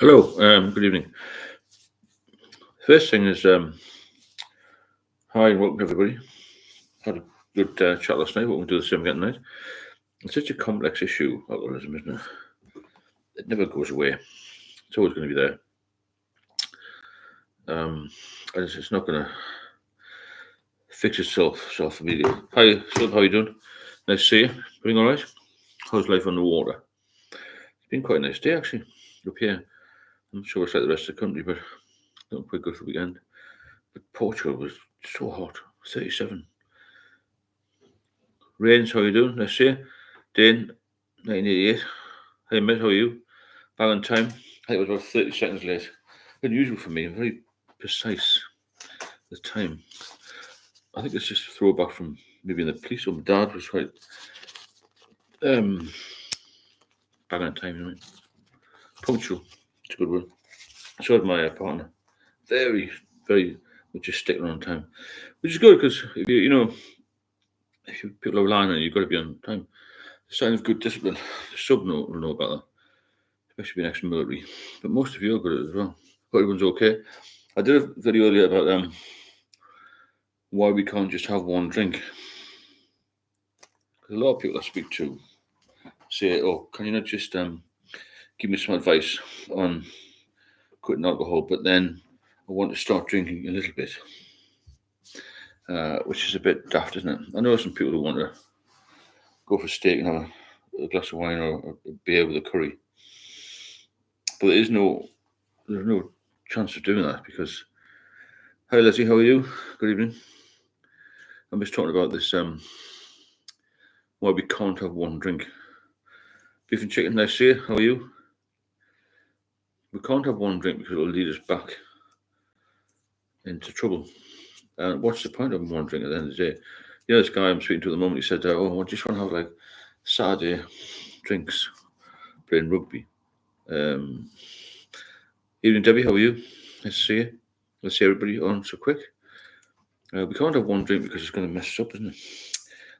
Hello, good evening. First thing is, hi and welcome everybody. Had a good chat last night, but we'll do the same again tonight. It's such a complex issue, alcoholism, isn't it? It never goes away. It's always going to be there. And it's not going to fix itself immediately. Hi, Sub, how you doing? Nice to see you. Doing all right? How's life on the water? It's been quite a nice day, actually, up here. I'm not sure it's like the rest of the country, but not quite good for the weekend. But Portugal was so hot, 37. Rains, how you doing? Nice to see you. Dane, 1988. Hey, mate, how are you? Back on time. I think it was about 30 seconds late. Unusual for me. I'm very precise with time. I think it's just a throwback from maybe in the police. Or my dad was quite back on time, you know. Punctual. It's a good word. So is my partner. Very, very much a sticker on time. Which is good because, if people are relying on you, you've got to be on time. It's a sign of good discipline. The sub will know about that, especially being ex-military. But most of you are good at it as well. Hope everyone's okay. I did a video earlier about why we can't just have one drink. Because a lot of people I speak to say, "Oh, can you not just give me some advice on quitting alcohol?" But then I want to start drinking a little bit, which is a bit daft, isn't it? I know some people who want to go for steak and have a glass of wine or a beer with a curry, but there's no chance of doing that because. Hi Leslie, how are you? Good evening. I'm just talking about this why we can't have one drink. Beef and chicken, nice to see you. How are you? We can't have one drink because it will lead us back into trouble. And what's the point of one drink at the end of the day? You know, this guy I'm speaking to at the moment, he said, I just want to have like Saturday drinks playing rugby. Evening, Debbie, how are you? Nice to see you. Let's see everybody on so quick. We can't have one drink because it's going to mess us up, isn't it?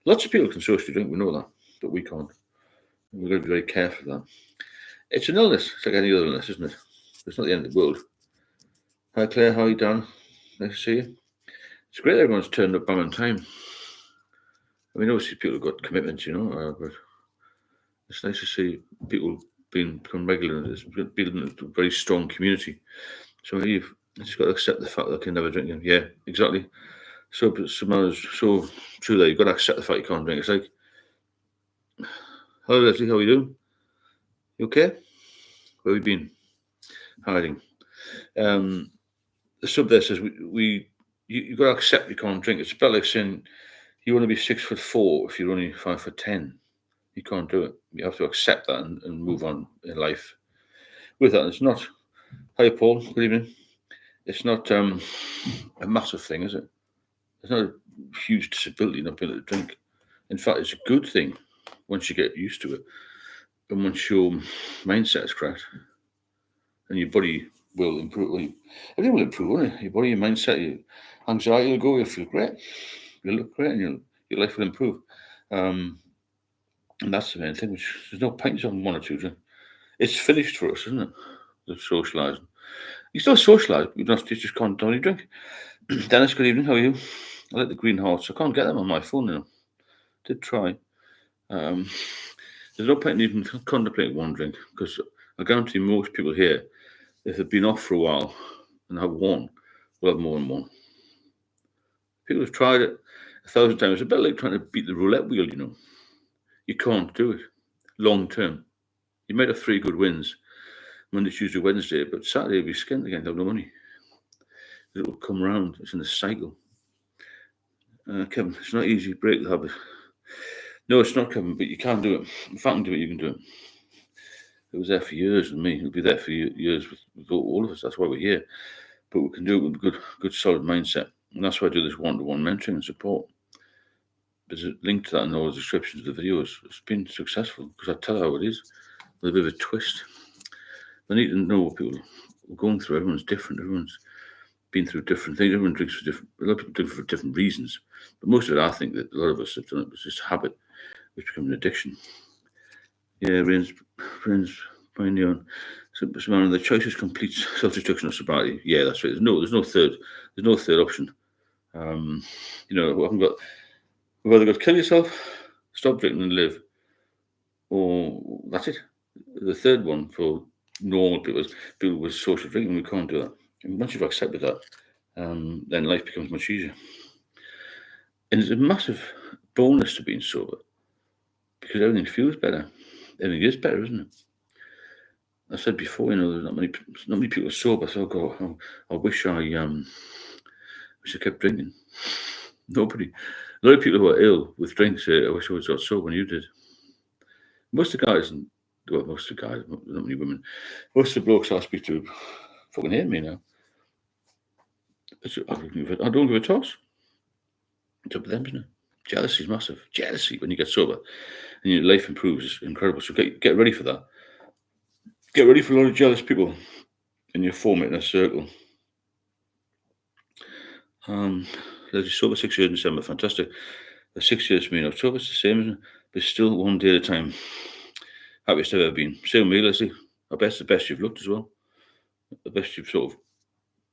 Lots of people can socially drink, we know that, but we can't. We've got to be very careful of that. It's an illness. It's like any other illness, isn't it? It's not the end of the world. Hi, Claire. How are you, Dan? Nice to see you. It's great that everyone's turned up bang on time. I mean, obviously, people have got commitments, but it's nice to see people become regular. It's building a very strong community. So you've just got to accept the fact that I can never drink again. Yeah, exactly. So, Samantha's so true there. You've got to accept the fact you can't drink. It's like, hello, Leslie. How are you doing? You okay? Where have you been? Hiding. The sub there says you've got to accept you can't drink. It's about like saying you want to be 6'4" if you're only 5'10". You can't do it. You have to accept that and move on in life with that. It's not. Hi, Paul. Good evening. It's not a massive thing, is it? It's not a huge disability not being able to drink. In fact, it's a good thing once you get used to it and once your mindset is correct and your body will improve. Everything will improve, won't it? Your body, your mindset, your anxiety will go. You'll feel great. You'll look great, and your life will improve. And that's the main thing. Which there's no point in having one or two drinks. It's finished for us, isn't it? The socialising. You still socialise, but you just can't only drink. Dennis, good evening. How are you? I like the green hearts. I can't get them on my phone now. Did try. There's no point in even contemplating one drink because I guarantee most people here, if they've been off for a while and have one, will have more than one. People have tried it 1,000 times. It's a bit like trying to beat the roulette wheel, You can't do it long term. You might have 3 good wins Monday, Tuesday, Wednesday, but Saturday you'll be skinned again, you'll have no money. It will come round. It's in the cycle. Kevin, it's not easy to break the habit. No, it's not, Kevin, but you can do it. If I can do it, you can do it. It was there for years with me. It'll be there for years with all of us. That's why we're here. But we can do it with good solid mindset. And that's why I do this one-to-one mentoring and support. There's a link to that in all the descriptions of the videos. It's been successful because I tell how it is with a bit of a twist. I need to know what people are going through. Everyone's different. Everyone's been through different things. Everyone drinks for different. A lot of people drink for different reasons. But most of it, I think that a lot of us have done it. It's just habit, which becomes an addiction. Yeah, Rain's finally on. So, the choice is complete self-destruction or sobriety. Yeah, that's right. There's no third option. We've either got to kill yourself, stop drinking and live, or that's it. The third one for normal people with social drinking, we can't do that. And once you've accepted that, then life becomes much easier. And it's a massive bonus to being sober because everything feels better. Everything is better, isn't it? I said before, there's not many people are sober. So I wish I kept drinking. Nobody. A lot of people who are ill with drinks say, I wish I was got sober when you did. Most of the guys, not many women, most of the blokes I speak to fucking hate me now. I don't give a toss. It's up to them, isn't it? Jealousy is massive. Jealousy when you get sober and your life improves is incredible. So get ready for that. Get ready for a lot of jealous people and you're forming a circle. There's sober 6 years in December. Fantastic. The 6 years for me in October, it's the same, isn't it? But still one day at a time. Happiest I've ever been. Same with me, Leslie. I bet it's the best you've looked as well. The best you've sort of,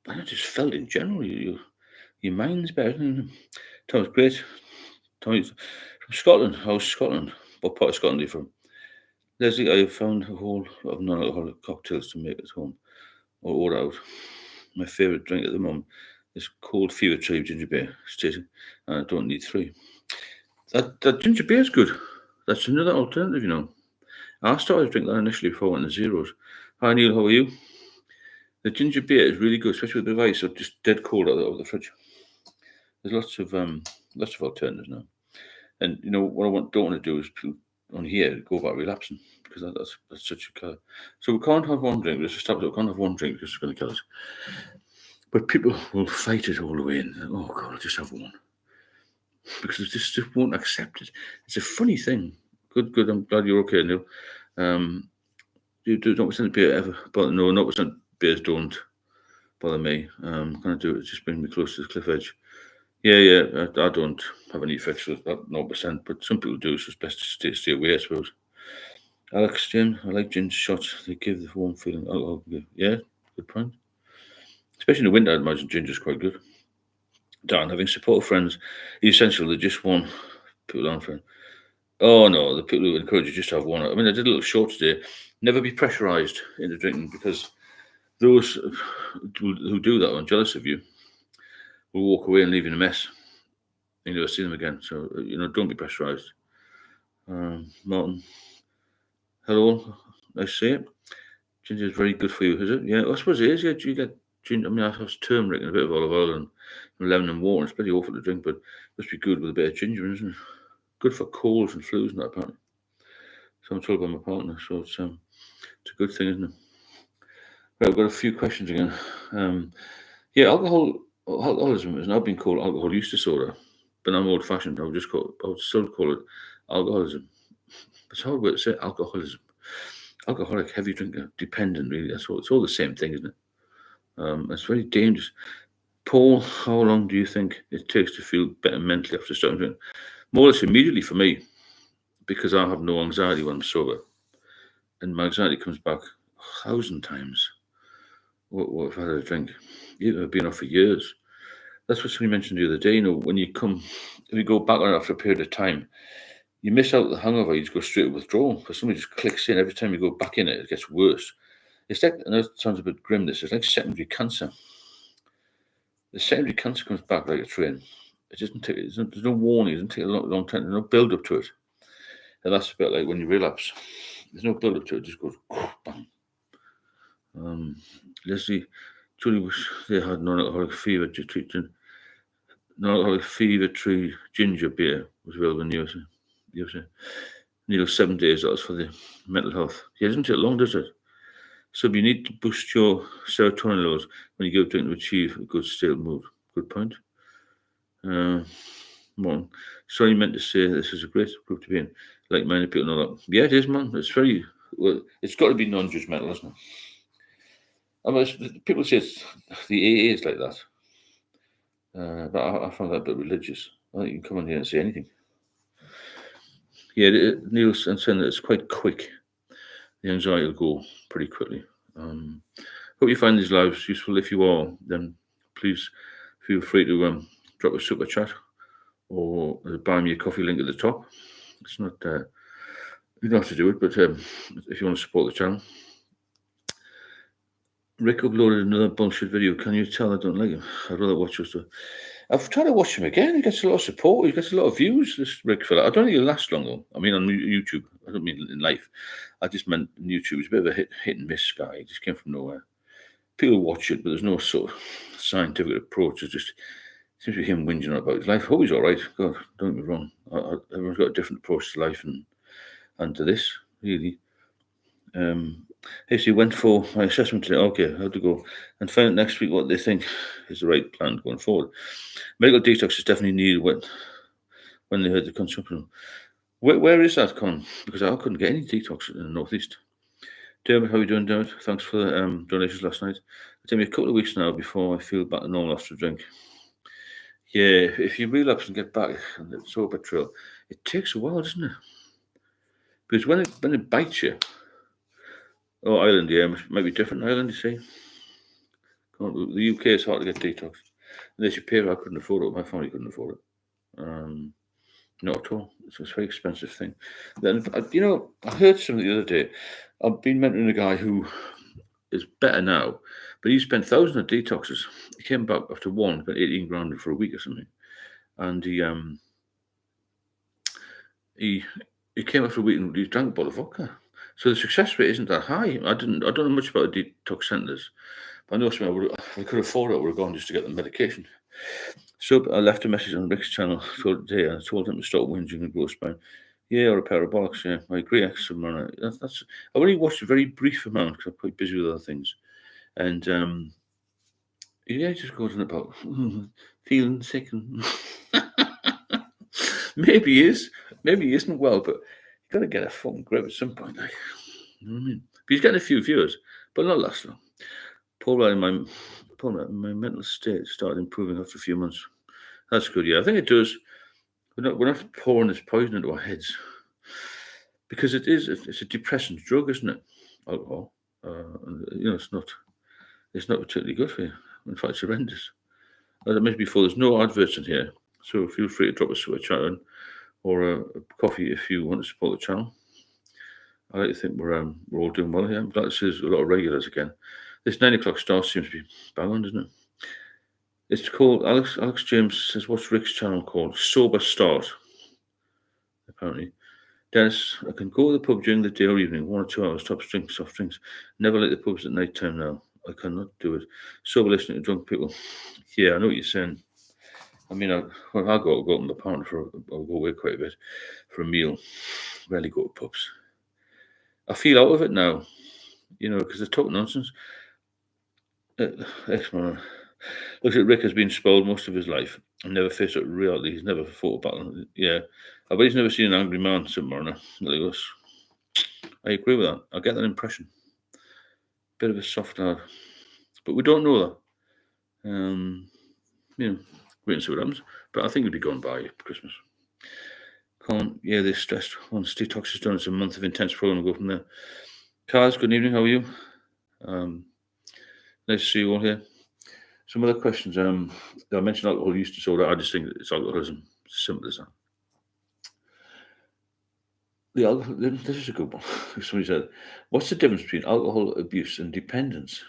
I just felt in general. Your mind's better, isn't it? Tom's great. Tommy's from Scotland. How's Scotland? What part of Scotland are you from? Leslie, I have found a whole lot of non-alcoholic cocktails to make at home or order out. My favourite drink at the moment is cold fever tree ginger beer, Stacey, and I don't need 3. That ginger beer is good. That's another alternative, I started drinking that initially before I went to zeros. Hi Neil, how are you? The ginger beer is really good, especially with a bit of ice or just dead cold out of the fridge. There's lots of alternatives now. And what I don't want to do is on here go about relapsing because that's such a killer. So we can't have one drink. Let's establish we can't have one drink because it's going to kill us. But people will fight it all the way in. Oh God, I'll just have one because they just won't accept it. It's a funny thing. Good. I'm glad you're okay, Neil. You don't percent beer ever, but no, 0% beers don't bother me. Kind of do it. Just bring me close to the cliff edge. Yeah. I don't have any effects with that 0%, but some people do, so it's best to stay away, I suppose. Alex, Jim, I like ginger shots. They give the warm feeling. Yeah, good point. Especially in the winter, I'd imagine ginger's quite good. Dan, having supportive friends is essential. They just want people on friend. Oh no, the people who encourage you just to have one. I mean, I did a little short today. Never be pressurised into drinking because those who do that and jealous of you will walk away and leave you in a mess. You never see them again. So don't be pressurised. Martin, hello, nice to see you. Ginger is very good for you, is it? Yeah, I suppose it is. Yeah, do you get ginger? I mean, I have turmeric and a bit of olive oil and lemon and water. It's pretty awful to drink, but it must be good with a bit of ginger, isn't it? Good for colds and flus and that, apparently. So I'm told by my partner, so it's a good thing, isn't it? Right, I've got a few questions again. Alcoholism has now been called alcohol use disorder, but I'm old-fashioned. I would still call it alcoholism. It's a hard word to say, alcoholism. Alcoholic, heavy drinker, dependent, really. It's all the same thing, isn't it? It's very dangerous. Paul, how long do you think it takes to feel better mentally after starting drinking? More or less immediately for me, because I have no anxiety when I'm sober. And my anxiety comes back 1,000 times. What if I had a drink? I've been off for years. That's what somebody mentioned the other day. When you go back on it after a period of time, you miss out the hangover. You just go straight to withdrawal. Because somebody just clicks in every time you go back in it gets worse. It's like, I know it sounds a bit grim. It's like secondary cancer. The secondary cancer comes back like a train. It doesn't take. There's no warning. It doesn't take a long time. There's no build up to it. And that's a bit like when you relapse. There's no build up to it. It just goes bang. Leslie, Julie wish they had non-alcoholic fever treatment. Non-alcoholic fever tree ginger beer was available in the USA. Nearly 7 days. That was for the mental health. Yeah, it doesn't take long, does it? So you need to boost your serotonin levels when you go drinking to achieve a good state of mood. Good point. Morning. Sorry, you meant to say this is a great group to be in. Like many people know that. Yeah, it is, man. It's very well. It's got to be non-judgmental, isn't it? I mean, people say the AA is like that, but I find that a bit religious. I think you can come on here and say anything. Yeah, Neil's saying that it's quite quick. The anxiety will go pretty quickly. Hope you find these lives useful. If you are, then please feel free to drop a super chat or buy me a coffee link at the top. It's not you don't have to do it, but if you want to support the channel. Rick uploaded another bullshit video. Can you tell I don't like him? I'd rather watch us. I've tried to watch him again. He gets a lot of support. He gets a lot of views. This Rick fella. I don't think he'll last long though. I mean, on YouTube. I don't mean in life. I just meant YouTube. He's a bit of a hit and miss guy. He just came from nowhere. People watch it, but there's no sort of scientific approach. It just seems to be him whinging about his life. I hope he's all right. God, don't get me wrong. Everyone's got a different approach to life and to this, really. Hey, so you went for my assessment today. Okay, how to go and find out next week what they think is the right plan going forward. Medical detox is definitely needed when they heard the consumption. Where is that, Con? Because I couldn't get any detox in the northeast. Dermot, how are you doing, Dermot? Thanks for the donations last night. It took me a couple of weeks now before I feel back to normal after a drink. Yeah, if you relapse and get back on the sober trail, it takes a while, doesn't it? Because when it bites you, oh, Ireland, yeah, might be different in Ireland, you see. The UK is hard to get detox. Unless you pay, I couldn't afford it. My family couldn't afford it. Not at all. It's a very expensive thing. Then, I heard something the other day. I've been mentoring a guy who is better now, but he spent thousands of detoxes. He came back after one, about 18 grand for a week or something. And he came after a week and he drank a bottle of vodka. So the success rate isn't that high. I don't know much about the detox centres, but I know something if I could afford it, I would have gone just to get the medication. So I left a message on Rick's channel today and I told him to stop whinging and grow spine. Yeah, or a parabolics, yeah. I agree, excellent. That's I only watched a very brief amount because I'm quite busy with other things. And yeah, it just goes on about feeling sick and maybe he is, maybe he isn't well, but you got to get a fucking grip at some point, like, you know what I mean? But he's getting a few viewers, but not last long. Paul, my mental state started improving after a few months. That's good, yeah. I think it does. We're not pouring this poison into our heads because it's a depressant drug, isn't it? Alcohol. It's not particularly good for you. In fact, it's horrendous. As I mentioned before, there's no adverts in here, so feel free to drop a super chat in or a coffee if you want to support the channel. I like to think we're all doing well here. I'm glad to see there's a lot of regulars again. This 9 o'clock start seems to be bang on, doesn't it? It's called Alex James says, what's Rick's channel called? Sober Start. Apparently. Dennis, I can go to the pub during the day or evening, 1 or 2 hours, soft drinks. Never like the pubs at night time now. I cannot do it. Sober listening to drunk people. Yeah, I know what you're saying. I mean, I'll go with my partner I'll go away quite a bit for a meal. Rarely go to pubs. I feel out of it now, because they talk nonsense. Ex-man looks like Rick has been spoiled most of his life and never faced up with reality. He's never fought a battle. Yeah, I bet he's never seen an angry man somewhere like us. I agree with that. I get that impression. Bit of a soft lad, but we don't know that. Wait and see what happens. But I think he'll be going by Christmas. Yeah, they're stressed. Once Detox is done, it's a month of intense program. We'll go from there. Kaz, good evening. How are you? Nice to see you all here. Some other questions. I mentioned alcohol use disorder. I just think it's alcoholism. It's simple as that. This is a good one. Somebody said, what's the difference between alcohol abuse and dependence?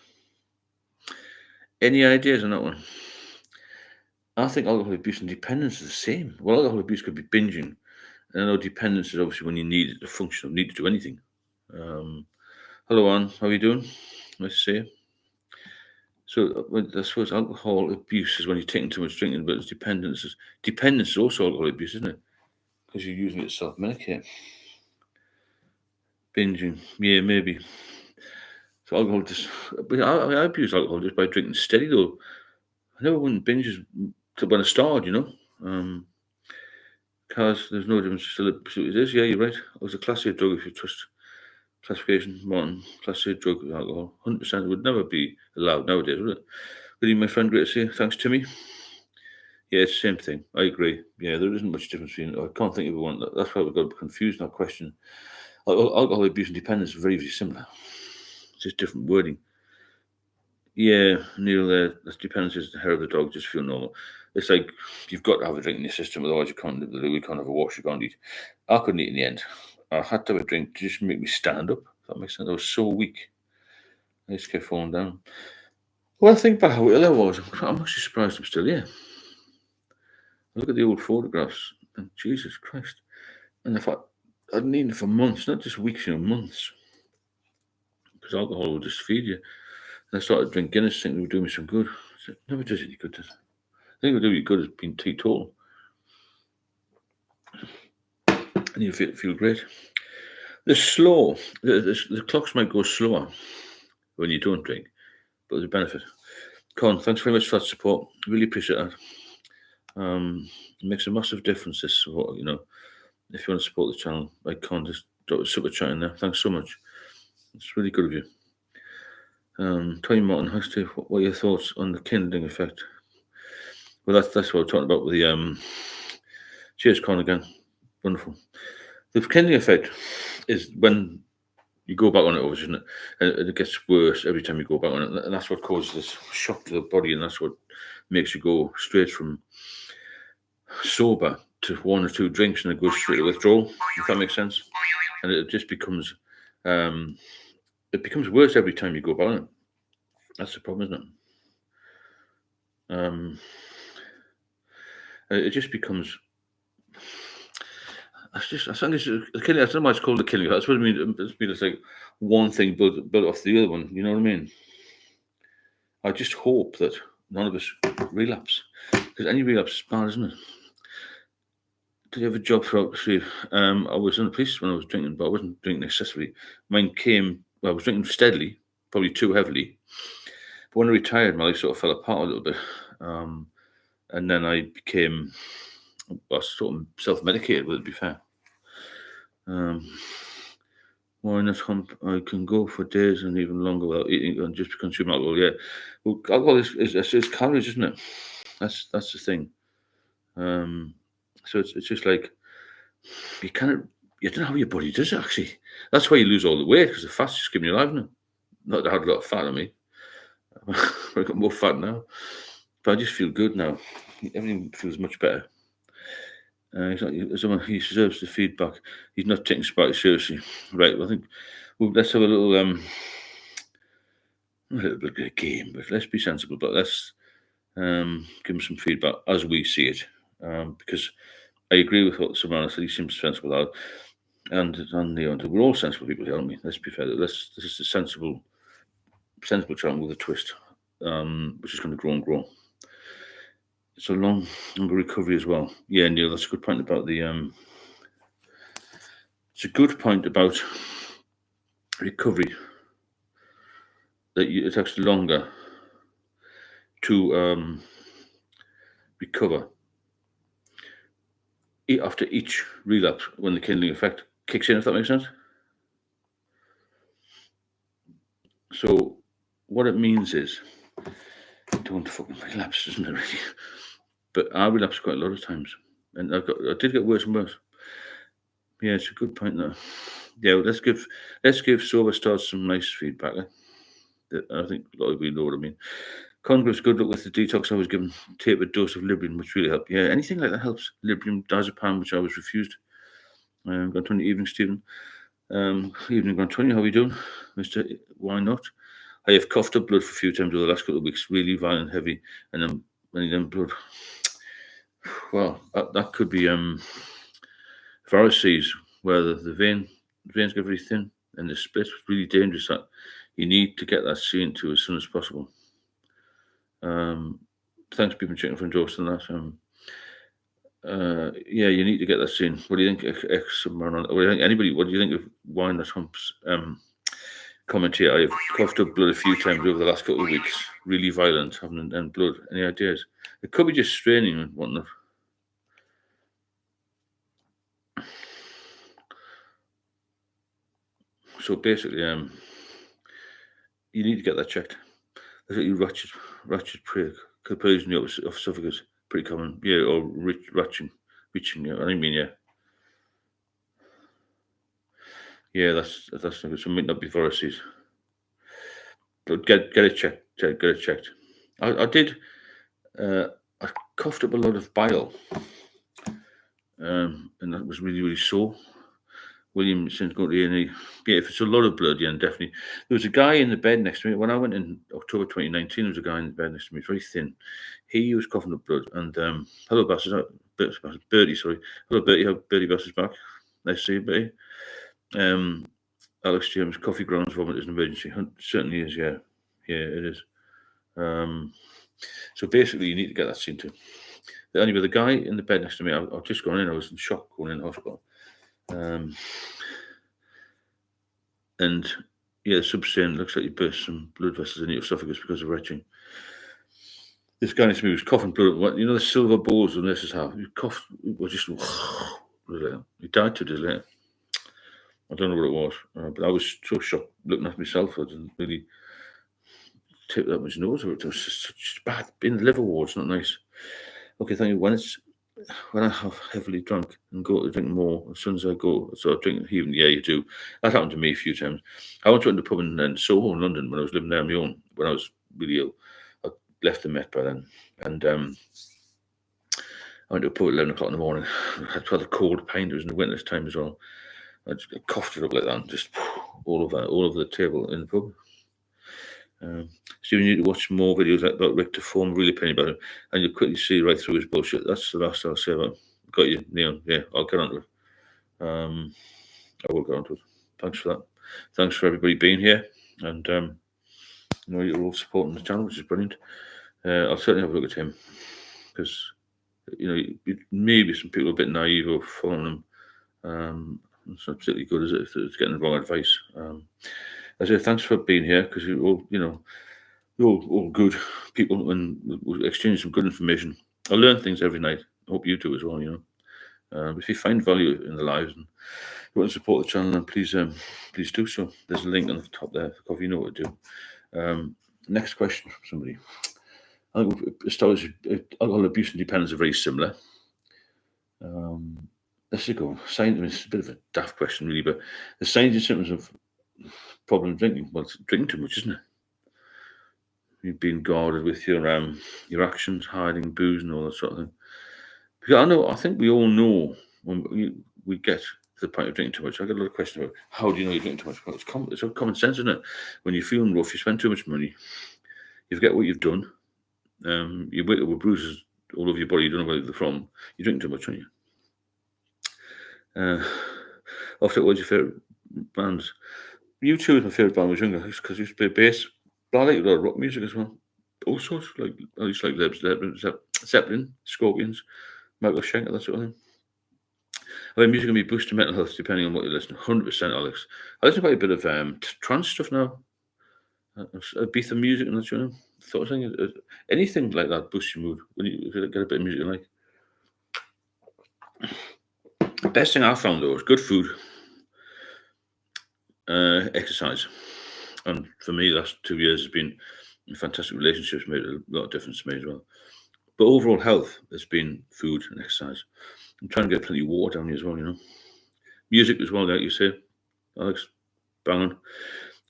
Any ideas on that one? I think alcohol abuse and dependence is the same. Well, alcohol abuse could be binging. And I know dependence is obviously when you need it to function or need to do anything. Hello, Anne. How are you doing? Nice to see you. So I suppose alcohol abuse is when you're taking too much drinking, but it's dependence. Dependence is also alcohol abuse, isn't it? Because you're using it to self-medicate. Binging, yeah, maybe. So alcohol I abuse alcohol just by drinking steady though. I never went binges when I started, Cars, there's no difference. Still, it is, yeah, you're right. It was a class A drug if you trust classification, Martin. Class A drug with alcohol. 100% would never be allowed nowadays, would it? Good evening, my friend. Great to see you. Thanks, Timmy. Yeah, it's the same thing. I agree. Yeah, there isn't much difference between. I can't think of one. That's why we've got confused in that question. Alcohol abuse and dependence are very, very similar. just different wording. Yeah, Neil, that depends on the hair of the dog, just feel normal. It's like you've got to have a drink in your system, otherwise you can't live the loo, you can't have a wash, you can't eat. I couldn't eat in the end. I had to have a drink to just make me stand up. If that makes sense. I was so weak. I just kept falling down. Well, I think about how ill I was. I'm actually surprised I'm still here. I look at the old photographs and Jesus Christ. And if I'd eaten for months, not just weeks, months. Because alcohol will just feed you. And I started drinking Guinness, thinking it would do me some good. It never does any good, does it? I think it would do you good as being teetotal. And you feel great. The clocks might go slower when you don't drink, but there's a benefit. Con, thanks very much for that support. Really appreciate that. It makes a massive difference. This support, if you want to support the channel, like Con, just drop a super chat in there. Thanks so much. It's really good of you. Tony Martin, hi Steve. What are your thoughts on the kindling effect? Well, that's what we're talking about with the cheers, Con, again. Wonderful. The kindling effect is when you go back on it, obviously, isn't it? And it gets worse every time you go back on it. And that's what causes this shock to the body, and that's what makes you go straight from sober to one or two drinks and it goes straight to withdrawal, if that makes sense. And it just becomes worse every time you go back on it. That's the problem, isn't it? It just becomes. I think it's a killing. I don't know why it's called a killing. That's what I mean. It's like one thing built off the other one. You know what I mean? I just hope that none of us relapse, because any relapse is bad, isn't it? Did you have a job throughout, Steve? I was in the police when I was drinking, but I wasn't drinking excessively. Mine came. Well, I was drinking steadily, probably too heavily. But when I retired, my life sort of fell apart a little bit, and then I became. I sort of self-medicated with it, to be fair. Why not hump? I can go for days and even longer without eating and just consume alcohol. Yeah, well, alcohol is calories, isn't it? That's the thing. So it's just like you don't know how your body does it actually. That's why you lose all the weight, because the fat's just giving you life, isn't it? Not that I had a lot of fat on me. I've got more fat now, but I just feel good now. Everything feels much better. He deserves the feedback. He's not taking sobriety seriously, right? Well, I think let's have a little bit of a game, but let's be sensible. But let's give him some feedback as we see it, because I agree with what someone else said. He seems sensible out, and we're all sensible people here, aren't we? Let's be fair. This is a sensible channel with a twist, which is going to grow and grow. It's a longer recovery as well. Yeah, Neil, that's a good point about the. It's a good point about recovery. That it takes longer to recover after each relapse when the kindling effect kicks in, if that makes sense. So what it means is, don't fucking relapse, isn't it really? But I relapse quite a lot of times, and I did get worse and worse. Yeah, it's a good point there. Yeah, let's give Sober Stars some nice feedback. I think a lot of you know what I mean. Congress, good luck with the detox. I was given tapered dose of Librium, which really helped. Yeah, anything like that helps. Librium, diazepam, which I was refused. Gone 20 evening, Stephen. Evening, Gone 20. How are you doing, Mister? Why not? I have coughed up blood for a few times over the last couple of weeks. Really violent, heavy, and then blood. Well, that could be varices, where the veins get very thin and the split. Really dangerous. That you need to get that seen to as soon as possible. Thanks, people checking for endorsing that. Yeah, you need to get that seen. What do you think, what do you think, anybody? What do you think of Wine That Humps? Comment here. I have coughed up blood a few times over the last couple of weeks. Really violent, and blood. Any ideas? It could be just straining and whatnot. So basically, you need to get that checked. That's what you ratchet prick. Poison the esophagus, pretty common. Yeah, or reaching. Yeah, I mean, yeah. Yeah, that's so it might not be varices. but get it checked. Get it checked. I did. I coughed up a lot of bile, and that was really sore. William since going to A&E. Yeah, if it's a lot of blood, yeah, definitely. There was a guy in the bed next to me when I went in October 2019. There was a guy in the bed next to me, very thin. He was coughing up blood, and hello, Bertie, sorry, hello, Bertie. How Bertie Bass's back? Nice to see you, Bertie. Alex James, coffee grounds vomit is an emergency. Certainly is, yeah, it is. So basically, you need to get that seen to. Anyway, the guy in the bed next to me, I've just gone in. I was in shock going in the hospital. And yeah, substance looks like you burst some blood vessels in your esophagus because of retching. This guy next to me was coughing blood. You know the silver balls the nurses have? He coughed, was just he died 2 days later. I don't know what it was, but I was so shocked looking at myself. I didn't really take that much notice of it. It was just such bad. Being the liver wards, not nice. Okay, thank you. When I have heavily drunk and go to drink more, as soon as I go, so I drink even, yeah, you do. That happened to me a few times. I went to the pub in Soho in London when I was living there on my own, when I was really ill. I left the Met by then. And I went to a pub at 11 o'clock in the morning. I had a cold pint. It was in the winter time as well. I just coughed it up like that and just all over the table in the pub. So you need to watch more videos like about Rick to form really penny about it, and you'll quickly see right through his bullshit. That's the last I'll say about it. Got you, Neon. Yeah, I'll get onto it. I will get onto it. Thanks for that. Thanks for everybody being here, and you're all supporting the channel, which is brilliant. I'll certainly have a look at him because maybe some people are a bit naive or following him. It's not particularly good, is it? If it's getting the wrong advice. I say thanks for being here because you're all good people and we'll exchange some good information. I learn things every night. I hope you do as well. If you find value in the lives and you want to support the channel, then please do so. There's a link on the top there. Coffee, you know what to do. Next question from somebody. I think alcohol abuse and dependence are very similar. Let's just go. It's a bit of a daft question, really, but the signs and symptoms of problem drinking. Well, it's drinking too much, isn't it? You've been guarded with your actions, hiding booze and all that sort of thing. Because I think we all know when we get to the point of drinking too much. I get a lot of questions about how do you know you're drinking too much? Well, it's common sense, isn't it? When you're feeling rough, you spend too much money, you forget what you've done. You wake up with bruises all over your body. You don't know where they're from. You drink too much, aren't you? After what's your favourite bands? U2 was my favourite band when I was younger because I used to play bass. But I like a lot of rock music as well. All sorts. I used to like Zeppelin, Scorpions, Michael Schenker, that sort of thing. I think music can be boosting mental health depending on what you listen to. 100%, Alex. I listen to quite a bit of trance stuff now. Ibiza music and that sort of thing. Anything like that boosts your mood when you get a bit of music you like. The best thing I found though is good food, exercise, and for me, the last 2 years has been fantastic relationships, made a lot of difference to me as well. But overall health has been food and exercise. I'm trying to get plenty of water down here as well, Music as well, like you say, Alex, banging.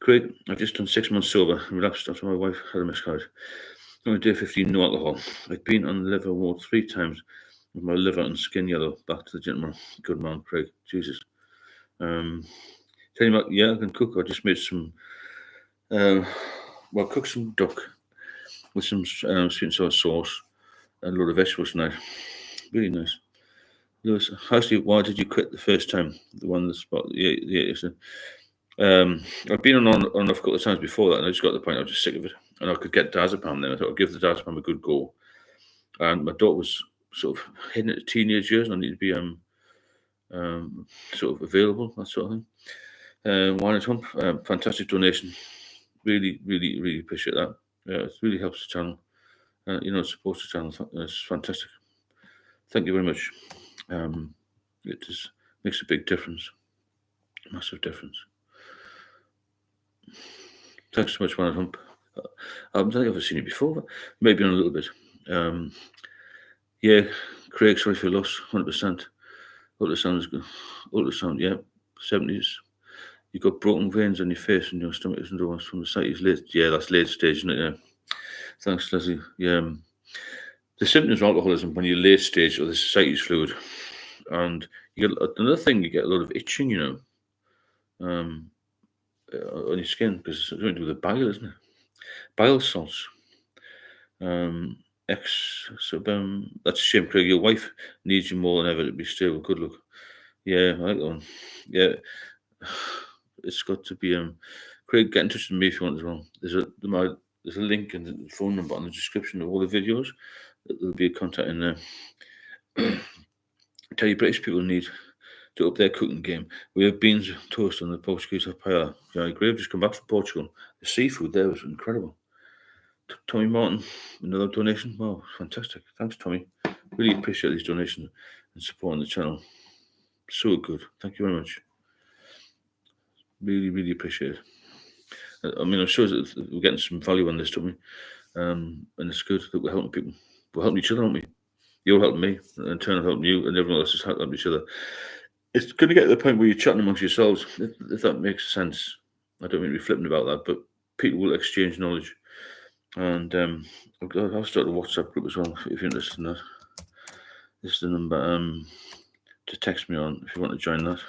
Craig, I've just done 6 months sober, relapsed after my wife had a miscarriage. On day 15, no alcohol. I've been on the liver ward 3 times with my liver and skin yellow. Back to the gentleman. Good man, Craig. Jesus. Tell you what, yeah, I can cook. I just made some, cooked some duck with some sweet and sour sauce and a load of vegetables tonight. Really nice. Lewis, why did you quit the first time? The one that's about the I've been on a couple of times before that, and I just got to the point I was just sick of it. And I could get diazepam then. I thought I'd give the diazepam a good go. And my daughter was sort of heading into teenage years, and I need to be sort of available, that sort of thing. Wine at Hump, fantastic donation. Really, really, really appreciate that. It really helps the channel. It supports the channel. It's fantastic. Thank you very much. It just makes a big difference. Massive difference. Thanks so much, Wine at Hump. I don't think I've ever seen you before, maybe on a little bit. Yeah, Craig, sorry for your loss, 100%. Ultrasound is good. Ultrasound, yeah, 70s. You've got broken veins on your face and your stomach isn't always from the site. Yeah, that's late stage, isn't it? Yeah. Thanks, Leslie. Yeah. The symptoms of alcoholism when you're late stage or the ascites fluid. And you get another thing, you get a lot of itching, on your skin because it's something to do with the bile, isn't it? Bile salts. That's a shame, Craig. Your wife needs you more than ever to be stable. Good luck. Yeah, I like that one. Yeah, it's got to be. Craig, get in touch with me if you want as well. There's a link and the phone number on the description of all the videos. There'll be a contact in there. Tell you British people need to up their cooking game. We have beans toast on the Portuguese paella. Yeah, Grave just come back from Portugal. The seafood there was incredible. Tommy Martin, another donation. Wow, fantastic. Thanks, Tommy. Really appreciate these donations and supporting the channel. So good. Thank you very much. Really, really appreciate it. I mean, I'm sure that we're getting some value on this, don't we? And it's good that we're helping people. We're helping each other, aren't we? You're helping me, and in turn, I'm helping you, and everyone else is helping each other. It's going to get to the point where you're chatting amongst yourselves, if that makes sense. I don't mean to be flippant about that, but people will exchange knowledge. And I'll start a WhatsApp group as well if you're interested in that. This is the number to text me on if you want to join that.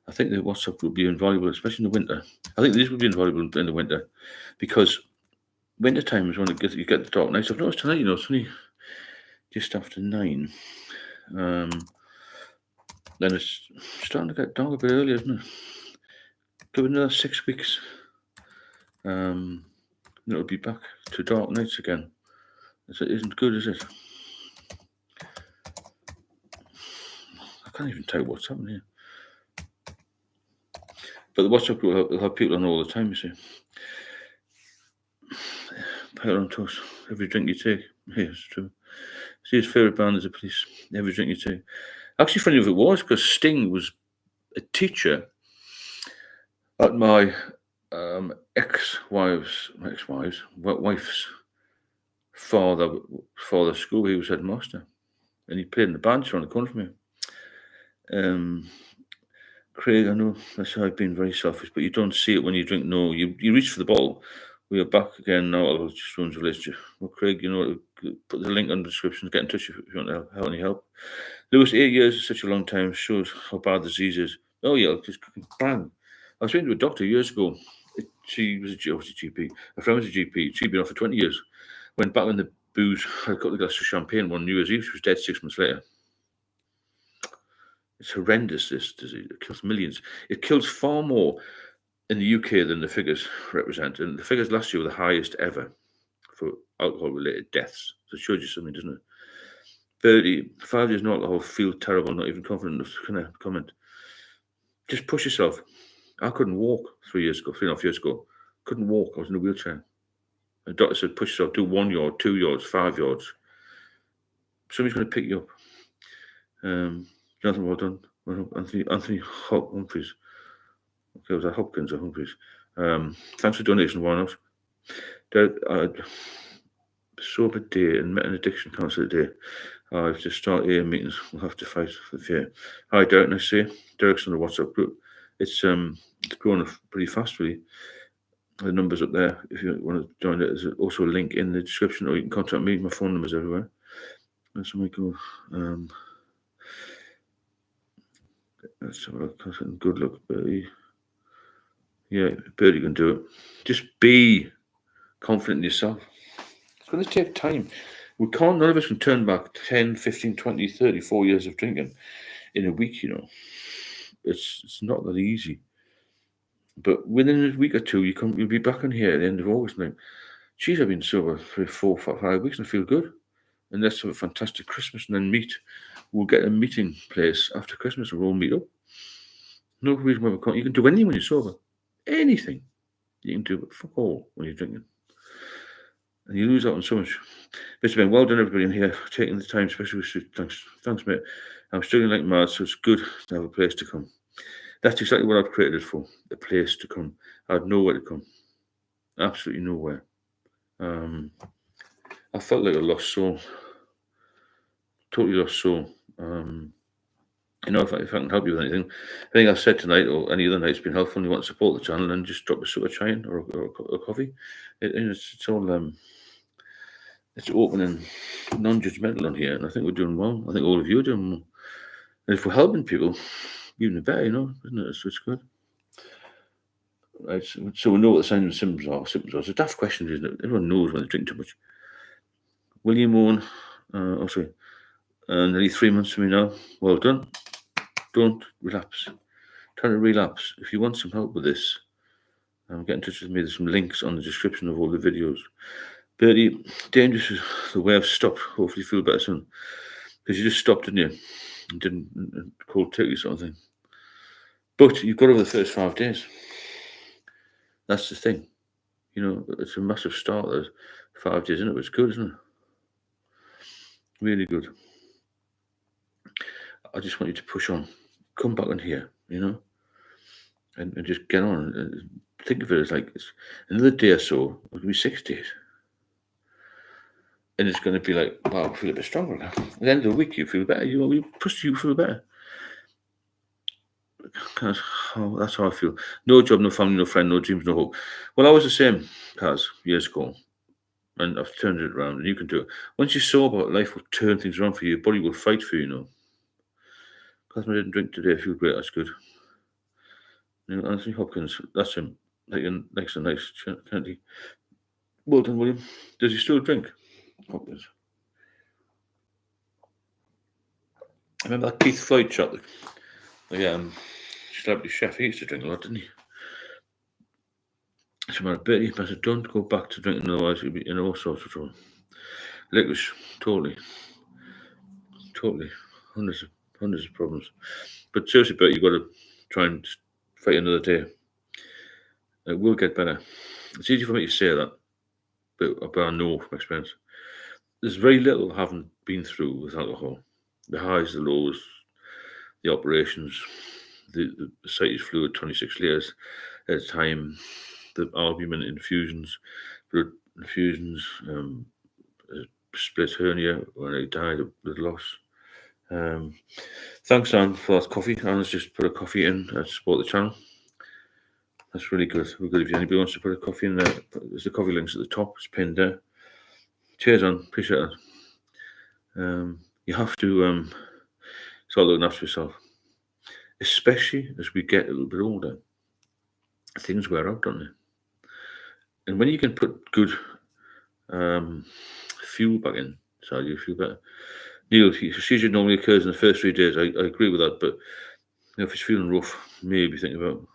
I think the WhatsApp group would be invaluable, especially in the winter. I think this would be invaluable in the winter because winter time is when you get the dark nights. I've noticed tonight, it's only just after 9. Then it's starting to get dark a bit earlier, isn't it? Give it another 6 weeks. It'll be back to dark nights again. It isn't good, is it? I can't even tell you what's happening here. But the WhatsApp group will have people on all the time, you see. Pile on toast. Every drink you take. Yeah, it's true. See, his favourite band is the Police. Every drink you take. Actually, funny if it was, because Sting was a teacher at my wife's father's school. He was headmaster, and he played in the band around the corner from me. Craig, I know that's how I've been very selfish, but you don't see it when you drink. No, you reach for the bottle. We are back again now. I'll just ruins relationship. Well, Craig, put the link on the description. Get in touch if you want to have any help. Lewis, 8 years is such a long time. Shows how bad the disease is. Oh yeah, just bang. I was speaking to a doctor years ago. She was a GP. Her friend was a GP. She'd been off for 20 years. Went back in the booze. Had a couple of glasses of champagne one New Year's Eve. She was dead 6 months later. It's horrendous, this disease. It kills millions. It kills far more in the UK than the figures represent. And the figures last year were the highest ever for alcohol-related deaths. So it shows you something, doesn't it? 5 years no alcohol, feel terrible, not even confident enough to kind of comment. Just push yourself. I couldn't walk 3.5 years ago. Couldn't walk. I was in a wheelchair. The doctor said, push yourself, do 1 yard, 2 yards, 5 yards. Somebody's going to pick you up. Jonathan, well done. Anthony Humphreys. Okay, was that Hopkins or Humphreys? Thanks for donation, Warren. Sober day and met an addiction counsellor today. I've just started AA meetings. We'll have to fight for the fear. Hi, Derek. Nice to see you. Derek's on the WhatsApp group. It's growing pretty fast, really. The number's up there. If you want to join it, there's also a link in the description, or you can contact me. My phone number's everywhere. Let's go. Let's have a look. Good luck, Bertie. Yeah, Bertie can do it. Just be confident in yourself. It's going to take time. None of us can turn back 10, 15, 20, 30, 4 years of drinking in a week, It's not that easy. But within a week or two, you'll be back on here at the end of August now. Geez, I've been sober for 4, 5 weeks and I feel good. And let's have a fantastic Christmas and then meet. We'll get a meeting place after Christmas and we'll all meet up. No reason why we can't. You can do anything when you're sober. Anything. You can do it fuck all when you're drinking. And you lose out on so much. Mr. Ben, well done everybody in here for taking the time, especially with thanks, mate. I'm struggling like mad, so it's good to have a place to come. That's exactly what I've created it for, a place to come. I had nowhere to come. Absolutely nowhere. I felt like a lost soul. Totally lost soul. if I can help you with anything, anything I've said tonight or any other night's been helpful, and you want to support the channel, then just drop a super chai or a coffee. It's all it's open and non-judgmental on here, and I think we're doing well. I think all of you are doing well. And if we're helping people, even better, isn't it? So it's good. Right, so we know what the signs and symptoms are. It's a daft question, isn't it? Everyone knows when they drink too much. William Owen, nearly 3 months for me now. Well done. Don't relapse. Try to relapse. If you want some help with this, get in touch with me. There's some links on the description of all the videos. Bertie, dangerous is the way I've stopped. Hopefully you feel better soon. Because you just stopped, didn't you? And didn't cold turkey sort of thing. But you've got over the first 5 days. That's the thing. It's a massive start. There's 5 days in it. It's good, isn't it? Really good. I just want you to push on. Come back on here, and just get on. And think of it as like it's another day or so. It could be 6 days. And it's going to be like, wow, I feel a bit stronger now. At the end of the week, you feel better. You feel better. That's how I feel. No job, no family, no friend, no dreams, no hope. Well, I was the same, Kaz, years ago. And I've turned it around, and you can do it. Once you're sober, life will turn things around for you. Your body will fight for you, Because I didn't drink today, I feel great. That's good. Anthony Hopkins, that's him. Next to nice, can't he? Well done, William. Does he still drink? Hopkins. I remember that Keith Floyd chap, the celebrity chef. He used to drink a lot, didn't he? It's about a bit. But don't go back to drinking, otherwise you'll be in all sorts of trouble. Licorice, totally. Hundreds of problems. But seriously, Bert, you've got to try and fight another day. It will get better. It's easy for me to say that, but I know from experience. There's very little I haven't been through with alcohol. The highs, the lows, the operations, the sighted fluid, 26 layers at a time, the albumin infusions, blood infusions, split hernia when I died of blood loss. Thanks, Anne, for that coffee. Anne's just put a coffee in to support the channel. That's really good. We're good if anybody wants to put a coffee in there. There's the coffee links at the top. It's pinned there. Cheers, Anne. Appreciate it. You have to start looking after yourself, especially as we get a little bit older. Things wear out, don't they? And when you can put good fuel back in, so you feel better. Neil, seizure normally occurs in the first 3 days. I agree with that, but if it's feeling rough, maybe think about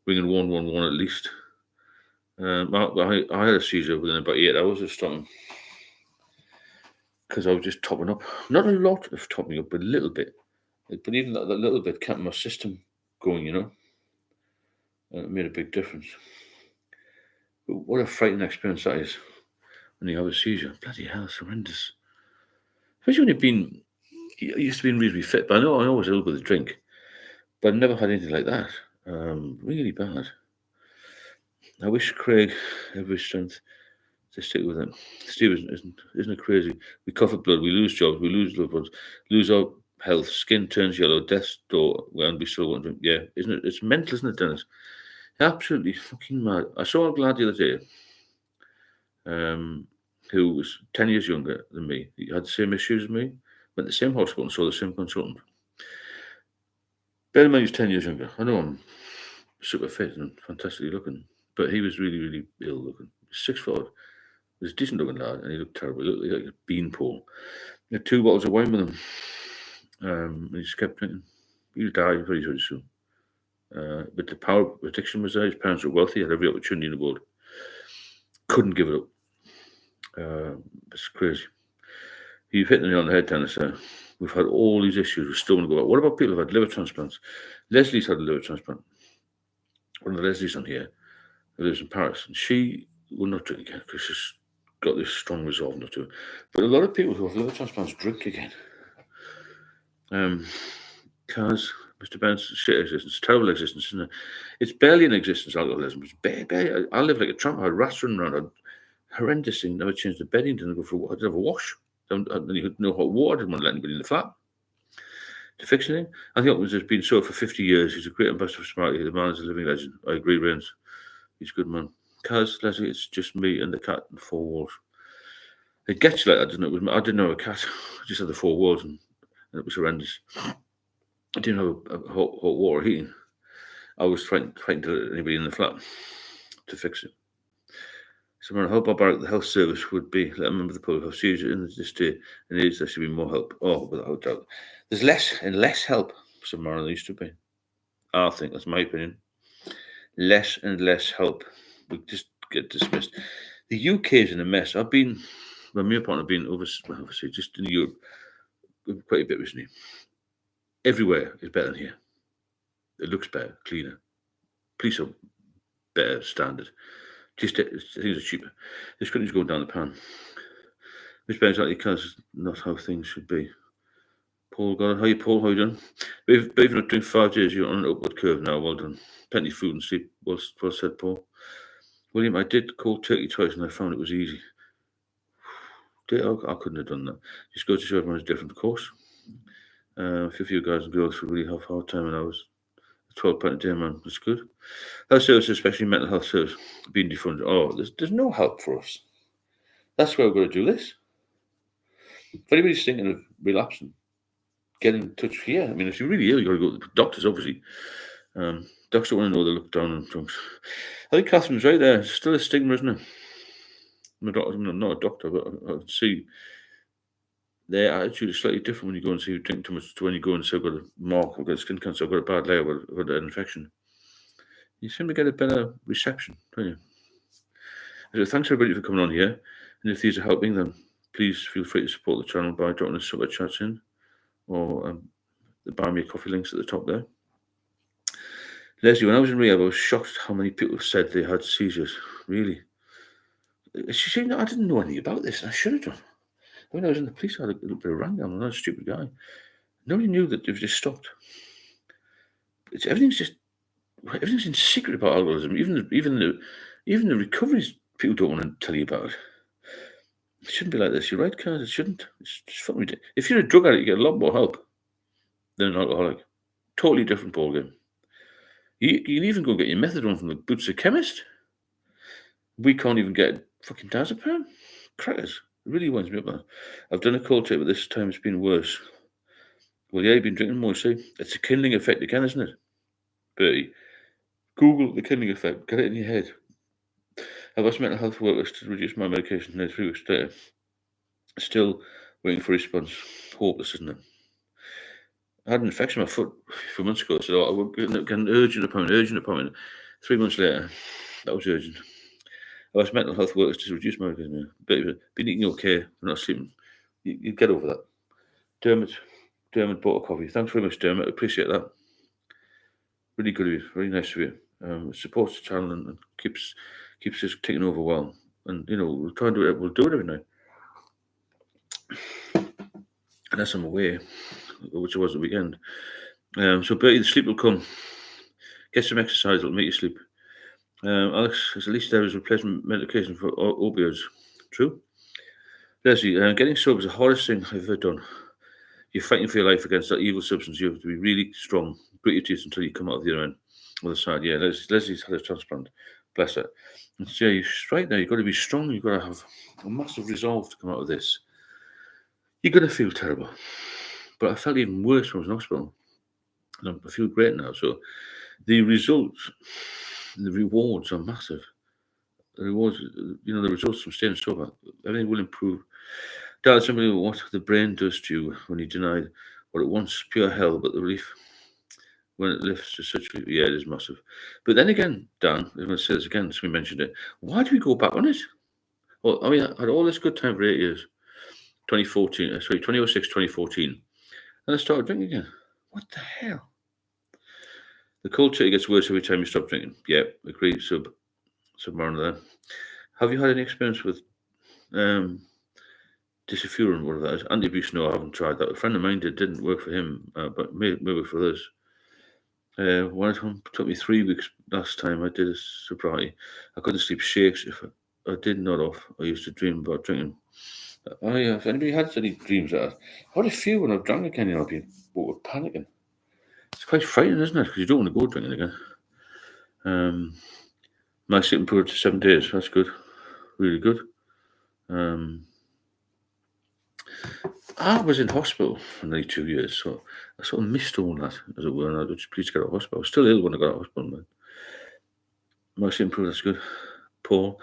bringing 111 at least. I had a seizure within about 8 hours of starting because I was just topping up. Not a lot of topping up, but a little bit. But even that little bit kept my system going, it made a big difference. But what a frightening experience that is when you have a seizure. Bloody hell, it's horrendous. Especially when you used to be reasonably fit, but I know I was ill with a drink, but I've never had anything like that. Really bad. I wish Craig had every strength to stick with it. Steve, isn't it crazy? We cough up blood, we lose jobs, we lose loved ones, lose our health, skin turns yellow, death's door, and we still want to drink. Yeah, isn't it? It's mental, isn't it, Dennis? Absolutely fucking mad. I saw a lad the other day, who was 10 years younger than me. He had the same issues as me, went to the same hospital and saw the same consultant. Bear in mind, he's 10 years younger. I know I'm super fit and fantastically looking, but he was really, really ill looking. 6 foot. He was a decent looking lad, and he looked terrible. He looked like a beanpole. He had 2 bottles of wine with him, and he just kept drinking. He'll die very, very soon. But the power of addiction was there. His parents were wealthy, had every opportunity in the world. Couldn't give it up. It's crazy. You've hit the nail on the head, Dennis. We've had all these issues. We're still going to go out. What about people who've had liver transplants? Leslie's had a liver transplant. One of the Leslie's on here who lives in Paris, and she will not drink again because she's got this strong resolve not to. But a lot of people who have liver transplants drink again. Kaz, Mr. Ben's shit existence, terrible existence, isn't it? It's barely an existence, alcoholism. It's barely. I live like a tramp. I had rats running around. I had horrendous thing. Never changed the bedding. Didn't go for a wash. I didn't have a wash. I didn't have no hot water. I didn't want to let anybody in the flat. To fix anything? Anthony Hopkins has been so for 50 years. He's a great ambassador for sobriety. The man is a living legend. I agree, Rains. He's a good man. Kaz, Leslie, it's just me and the cat and 4 walls. It gets you like that, doesn't it? I didn't have a cat. I just had the 4 walls and it was horrendous. I didn't have a hot water heating. I was trying to let anybody in the flat to fix it. So I hope about the health service would be let a member of the public have serious in this day and age. There should be more help. Oh, without doubt, there's less help somewhere than there used to be. I think that's my opinion. Less and less help. We just get dismissed. The UK is in a mess. I've been, my partner, been overseas, just in Europe, quite a bit recently. Everywhere is better than here. It looks better, cleaner. Police are better standard. Just things are cheaper. This country's going down the pan. Which bears out because not how things should be. Paul, got it. How you, Paul? How you doing? But if you're not doing 5 days, you're on an upward curve now. Well done. Plenty of food and sleep. Well said, Paul. William, I did cold turkey twice and I found it was easy. I couldn't have done that. Just go to show everyone's different, of course. A few guys and girls who really have a hard time, and I was £12 a day, man. That's good. Health services, especially mental health service, being defunded. Oh, there's no help for us. That's why we're going to do this. If anybody's thinking of relapsing, get in touch here. I mean, if you're really ill, you've got to go to the doctors, obviously. Doctors don't want to know they look down on drunks. I think Catherine's right there. It's still a stigma, isn't it? I'm not a doctor, but I can see their attitude is slightly different when you go and see you drink too much to when you go and say, I've got a mark, I've got skin cancer, I've got a bad leg, I've got an infection. You seem to get a better reception, don't you? So thanks everybody for coming on here. And if these are helping, then please feel free to support the channel by dropping the super chats in or the buy me a coffee links at the top there. Leslie, when I was in rehab, I was shocked how many people said they had seizures. Really? She said, I didn't know anything about this. I should have done. When I was in the police, I had a little bit of rundown. I'm not a stupid guy. Nobody knew that they've just stopped. Everything's in secret about alcoholism. Even the recoveries people don't want to tell you about it. It shouldn't be like this. You're right, Kaz. It shouldn't. It's just fucking ridiculous. If you're a drug addict, you get a lot more help than an alcoholic. Totally different ballgame. You can even go get your methadone from the boots of chemist. We can't even get fucking diazepam. Crackers. It really winds me up, man. I've done a cold take, but this time it's been worse. Well, yeah, you've been drinking more, see? It's a kindling effect again, isn't it? Bertie, Google the kindling effect. Get it in your head. I've asked mental health workers to reduce my medication. Now 3 weeks later, still waiting for a response. Hopeless, isn't it? I had an infection in my foot a few months ago, so I would get an urgent appointment. 3 months later, that was urgent. I asked mental health workers to reduce my medication. But been eating okay, not sleeping. You get over that. Dermot bought a coffee. Thanks very much, Dermot. I appreciate that. Really good of you. Very nice of you. It supports the channel and keeps us ticking over well. And we'll try and do it. We'll do it every night. Unless I'm away, which I was at the weekend. So Bertie, the sleep will come. Get some exercise, it'll make you sleep. Alex, at least there is replacement medication for opioids. True. Leslie, getting sober is the hardest thing I've ever done. You're fighting for your life against that evil substance. You have to be really strong. Grit your teeth until you come out of the other side. Yeah, Leslie's had a transplant. Bless her. And so, yeah, you're right there. You've got to be strong. You've got to have a massive resolve to come out of this. You're going to feel terrible. But I felt even worse when I was in hospital. And I feel great now. So the results, the rewards are massive. The rewards, the results from staying sober, everything will improve. Tell somebody what the brain does to you when you deny what it wants, pure hell, but the relief when it lifts to such, yeah, it is massive. But then again, Dan, I'm going to say this again, somebody mentioned it. Why do we go back on it? Well, I mean, I had all this good time for 8 years. 2006, 2014. And I started drinking again. What the hell? The culture gets worse every time you stop drinking. Yeah, agreed. Submariner there. Have you had any experience with Disaffurin, whatever that is? Anti-abuse? No, I haven't tried that. A friend of mine didn't work for him, but maybe for others. One time took me 3 weeks last time I did a sobriety. I couldn't sleep. Shakes. If I did nod off, I used to dream about drinking. If anybody had any dreams like that, I've had a few when I've drunk again, I've been panicking. It's quite frightening, isn't it? Because you don't want to go drinking again. My sleep improved to 7 days. That's good. Really good. I was in hospital for nearly 2 years, so I sort of missed all that, as it were, and I was just pleased to get out of hospital. I was still ill when I got out of hospital, man. My sleep improved, that's good. Paul,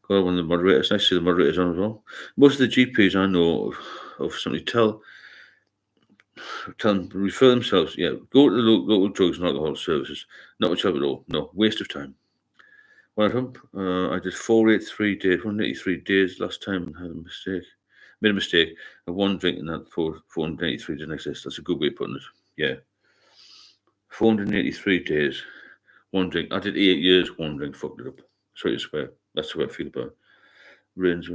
got one of the moderators. Nice to see the moderators on as well. Most of the GPs I know of somebody tell them, refer themselves, go to the local drugs and alcohol services. Not much help at all. No, waste of time. When I did 483 days, 183 days last time and had a mistake. Made a mistake of one drink and that 483 didn't exist. That's a good way of putting it. Yeah. 483 days, one drink. I did 8 years, one drink, fucked it up. Sorry to swear. That's the way I feel about it. Rain's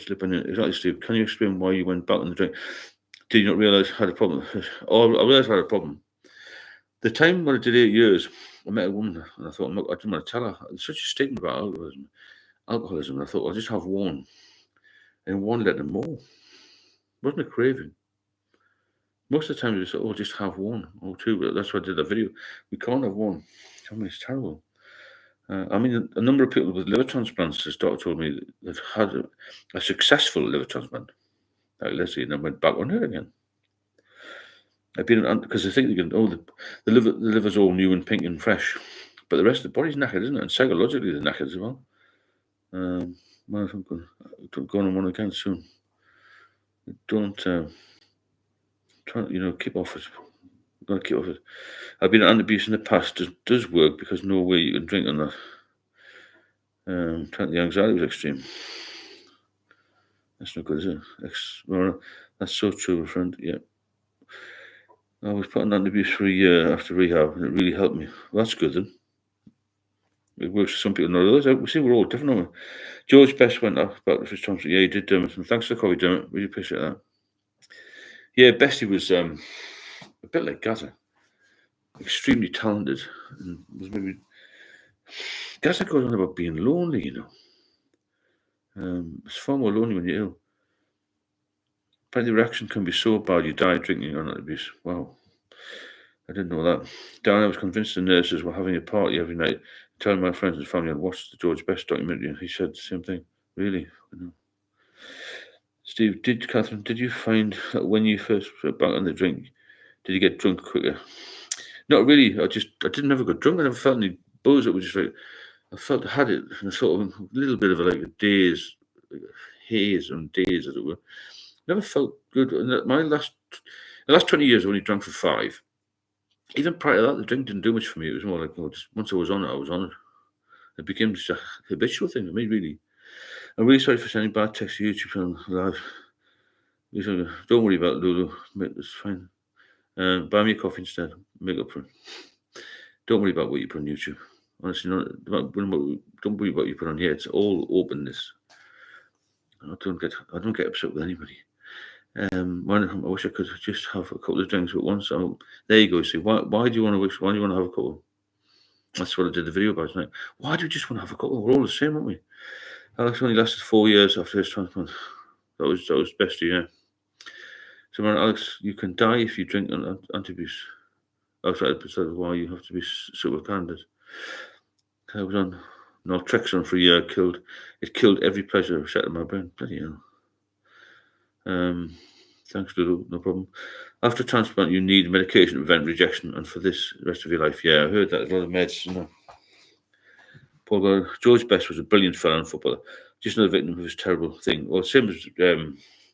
slipping in. Exactly, Steve. Can you explain why you went back on the drink? Did you not realise I had a problem? Oh, I realised I had a problem. The time when I did 8 years, I met a woman and I thought, I didn't want to tell her. There's such a stigma about alcoholism. I thought, I'll just have one. And one led to more. Wasn't a craving. Most of the time, you just say, just have one or two. But that's why I did that video. We can't have one. I mean, it's terrible. A number of people with liver transplants, the doctor told me, that had a successful liver transplant. Like Leslie, and then went back on it again. I've been, because they think they can, the liver's all new and pink and fresh, but the rest of the body's knackered, isn't it? And psychologically, they're knackered as well. I'm going on one again soon. Don't try, keep off it. Gotta keep off it. I've been on abuse in the past. Does work because no way you can drink on that. The anxiety was extreme. That's not good, is it? That's so true, friend. Yeah. I was put on abuse for a year after rehab, and it really helped me. Well, that's good then. It works for some people, not others. We see we're all different, aren't we? George Best went up about the first time. Yeah, he did, Dermot. And thanks for the coffee, Dermot. Really appreciate that. Yeah, Bestie was a bit like Gaza. Extremely talented. And was maybe... Gaza goes on about being lonely, It's far more lonely when you're ill. Apparently, the reaction can be so bad you die drinking or not abuse. Wow. I didn't know that. Darren, I was convinced the nurses were having a party every night, telling my friends and family I'd watched the George Best documentary, and he said the same thing. Really? Steve, Catherine, did you find that when you first went back on the drink, did you get drunk quicker? Not really. I didn't ever get drunk. I never felt any buzz. It was just like, I had it in a sort of a little bit of a daze, like a haze on days, as it were. Never felt good. And the last 20 years, I only drank for 5. Even prior to that, the drink didn't do much for me. It was more like, just once I was on it, I was on it. It became just a habitual thing for me, really. I'm really sorry for sending bad text to YouTube channel live. Don't worry about it, Lulu. It's fine. Buy me a coffee instead. Make up for it. Don't worry about what you put on YouTube. Honestly, don't worry about what you put on here. It's all openness. I don't get upset with anybody. I wish I could just have a couple of drinks at once. There you go. See, why do you want to have a couple? That's what I did the video about tonight. Why do you just want to have a couple? We're all the same, aren't we? Alex only lasted 4 years after his transplant. That was best, yeah. So, man, Alex, you can die if you drink anti-abuse. Outside episode of why you have to be super candid. I was on naltrexone for a year. It killed every pleasure set in my brain. Bloody hell. Thanks, Lulu. No problem. After transplant, you need medication to prevent rejection, and for this the rest of your life. Yeah, I heard that. A lot of meds. Paul God, George Best was a brilliant fan and footballer. Just another victim of this terrible thing. Well, same as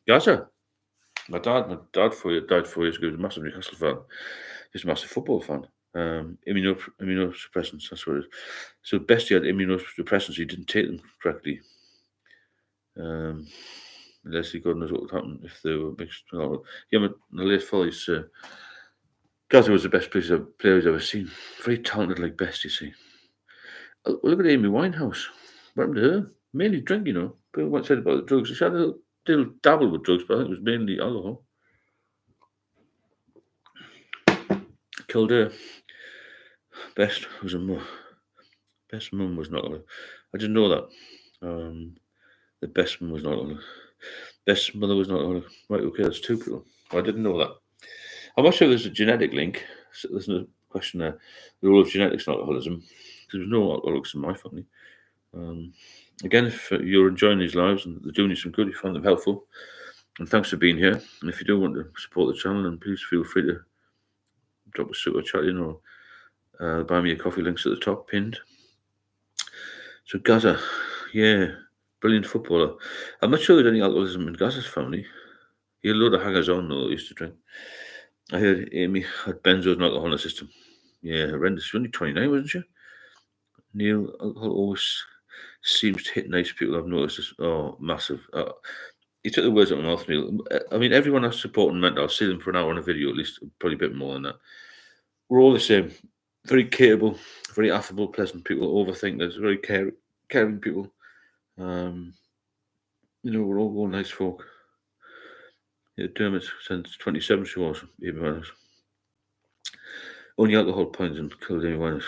Gaza. My dad died 4 years ago. He was a massive Newcastle fan. Just a massive football fan. Immunosuppressants, that's what it is. So Bestie had immunosuppressants, he didn't take them correctly. Leslie God knows what would happen if they were mixed. Yeah, but the late follies, Gaza was the best player he's ever seen. Very talented like Bestie, see. Look at Amy Winehouse. What happened to her? Mainly drink, People once said about the drugs. She had a little dabble with drugs, but I think it was mainly alcohol. Killed her. Best mum was not. I didn't know that. The best mum was not. best mother was an alcoholic. Right, okay, that's two people. I didn't know that. I'm not sure there's a genetic link. So there's a question there. The role of genetics in alcoholism. There's no alcoholics in my family. Again, if you're enjoying these lives and they're doing you some good, you find them helpful, and thanks for being here. And if you do want to support the channel, then please feel free to drop a super chat in or buy me a coffee. Links at the top pinned. So Gaza, yeah, brilliant footballer. I'm not sure there's any alcoholism in Gaza's family. He had a load of hangers on though, used to drink. I heard Amy had benzos and alcohol in the system. Yeah, horrendous. She was only 29, wasn't she? Neil, alcohol always seems to hit nice people. I've noticed this. Oh, massive. You took the words out of my mouth, Neil. I mean, everyone has support and mental. I'll see them for an hour on a video, at least, probably a bit more than that. We're all the same. Very capable, very affable, pleasant people. Overthinkers, very caring people. We're all nice folk. Yeah, Dermot, since 27 she was, even honest. Only alcohol poison killed anyone.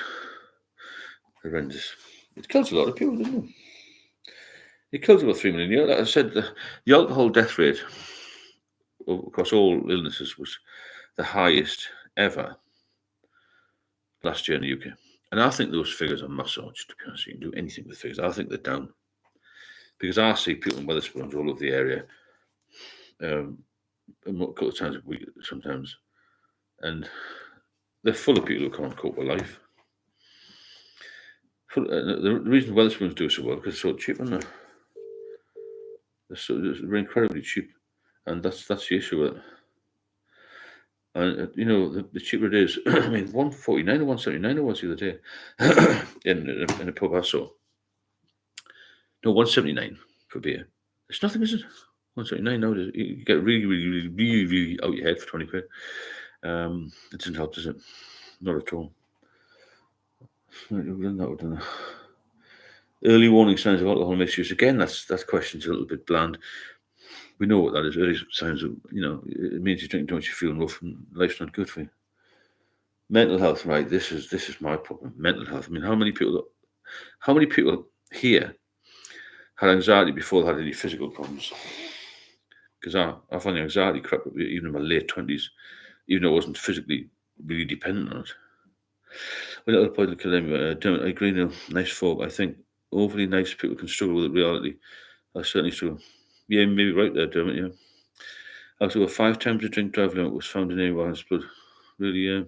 Horrendous. It kills a lot of people, doesn't it? It kills about 3 million a year. Like I said, the alcohol death rate across all illnesses was the highest ever last year in the UK. And I think those figures are massaged, to be honest. You can do anything with figures. I think they're down. Because I see people in Wetherspoons all over the area a couple of times a week sometimes. And they're full of people who can't cope with life. The reason Wetherspoons do so well because it's so cheap, isn't it? They're incredibly cheap, and that's the issue with it. And the cheaper it is. I mean, 149 or 179 it was the other day in a pub I saw. No, 179 for beer. It's nothing, is it? 179 nowadays. You get really, really, really, really, really out your head for 20 quid. It doesn't help, does it? Not at all. Early warning signs of alcohol misuse. Again, that question's a little bit bland. We know what that is. Early signs of, it means you drink too much, you're feeling rough, and life's not good for you. Mental health, right? This is my problem. Mental health. I mean, how many people here had anxiety before they had any physical problems? Because I found the anxiety crap even in my late 20s, even though I wasn't physically really dependent on it. Well, at point I agree, Neil. Nice folk. I think overly nice people can struggle with reality. I certainly struggle. Yeah, maybe right there, Dermot, yeah. After 5 times a drink driving out was found in anyone's blood. Really, yeah.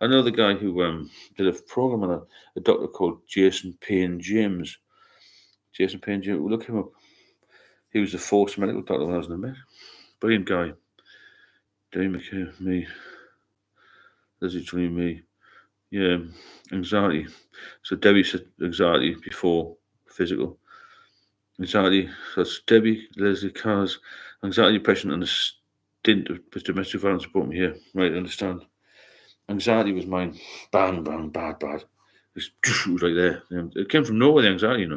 I know the guy who did a program on a doctor called Jason Payne James. Jason Payne James, look him up. He was the force medical doctor when I was in the Met. Brilliant guy. Dave McKay, me. Lizzie Johnny, me. Yeah, anxiety. So Debbie said anxiety before physical. Anxiety, so that's Debbie, Leslie, Cars, anxiety, depression, and a stint of domestic violence brought me here. Right, I understand. Anxiety was mine. Bang, bang, bad. It was right there. It came from nowhere, the anxiety,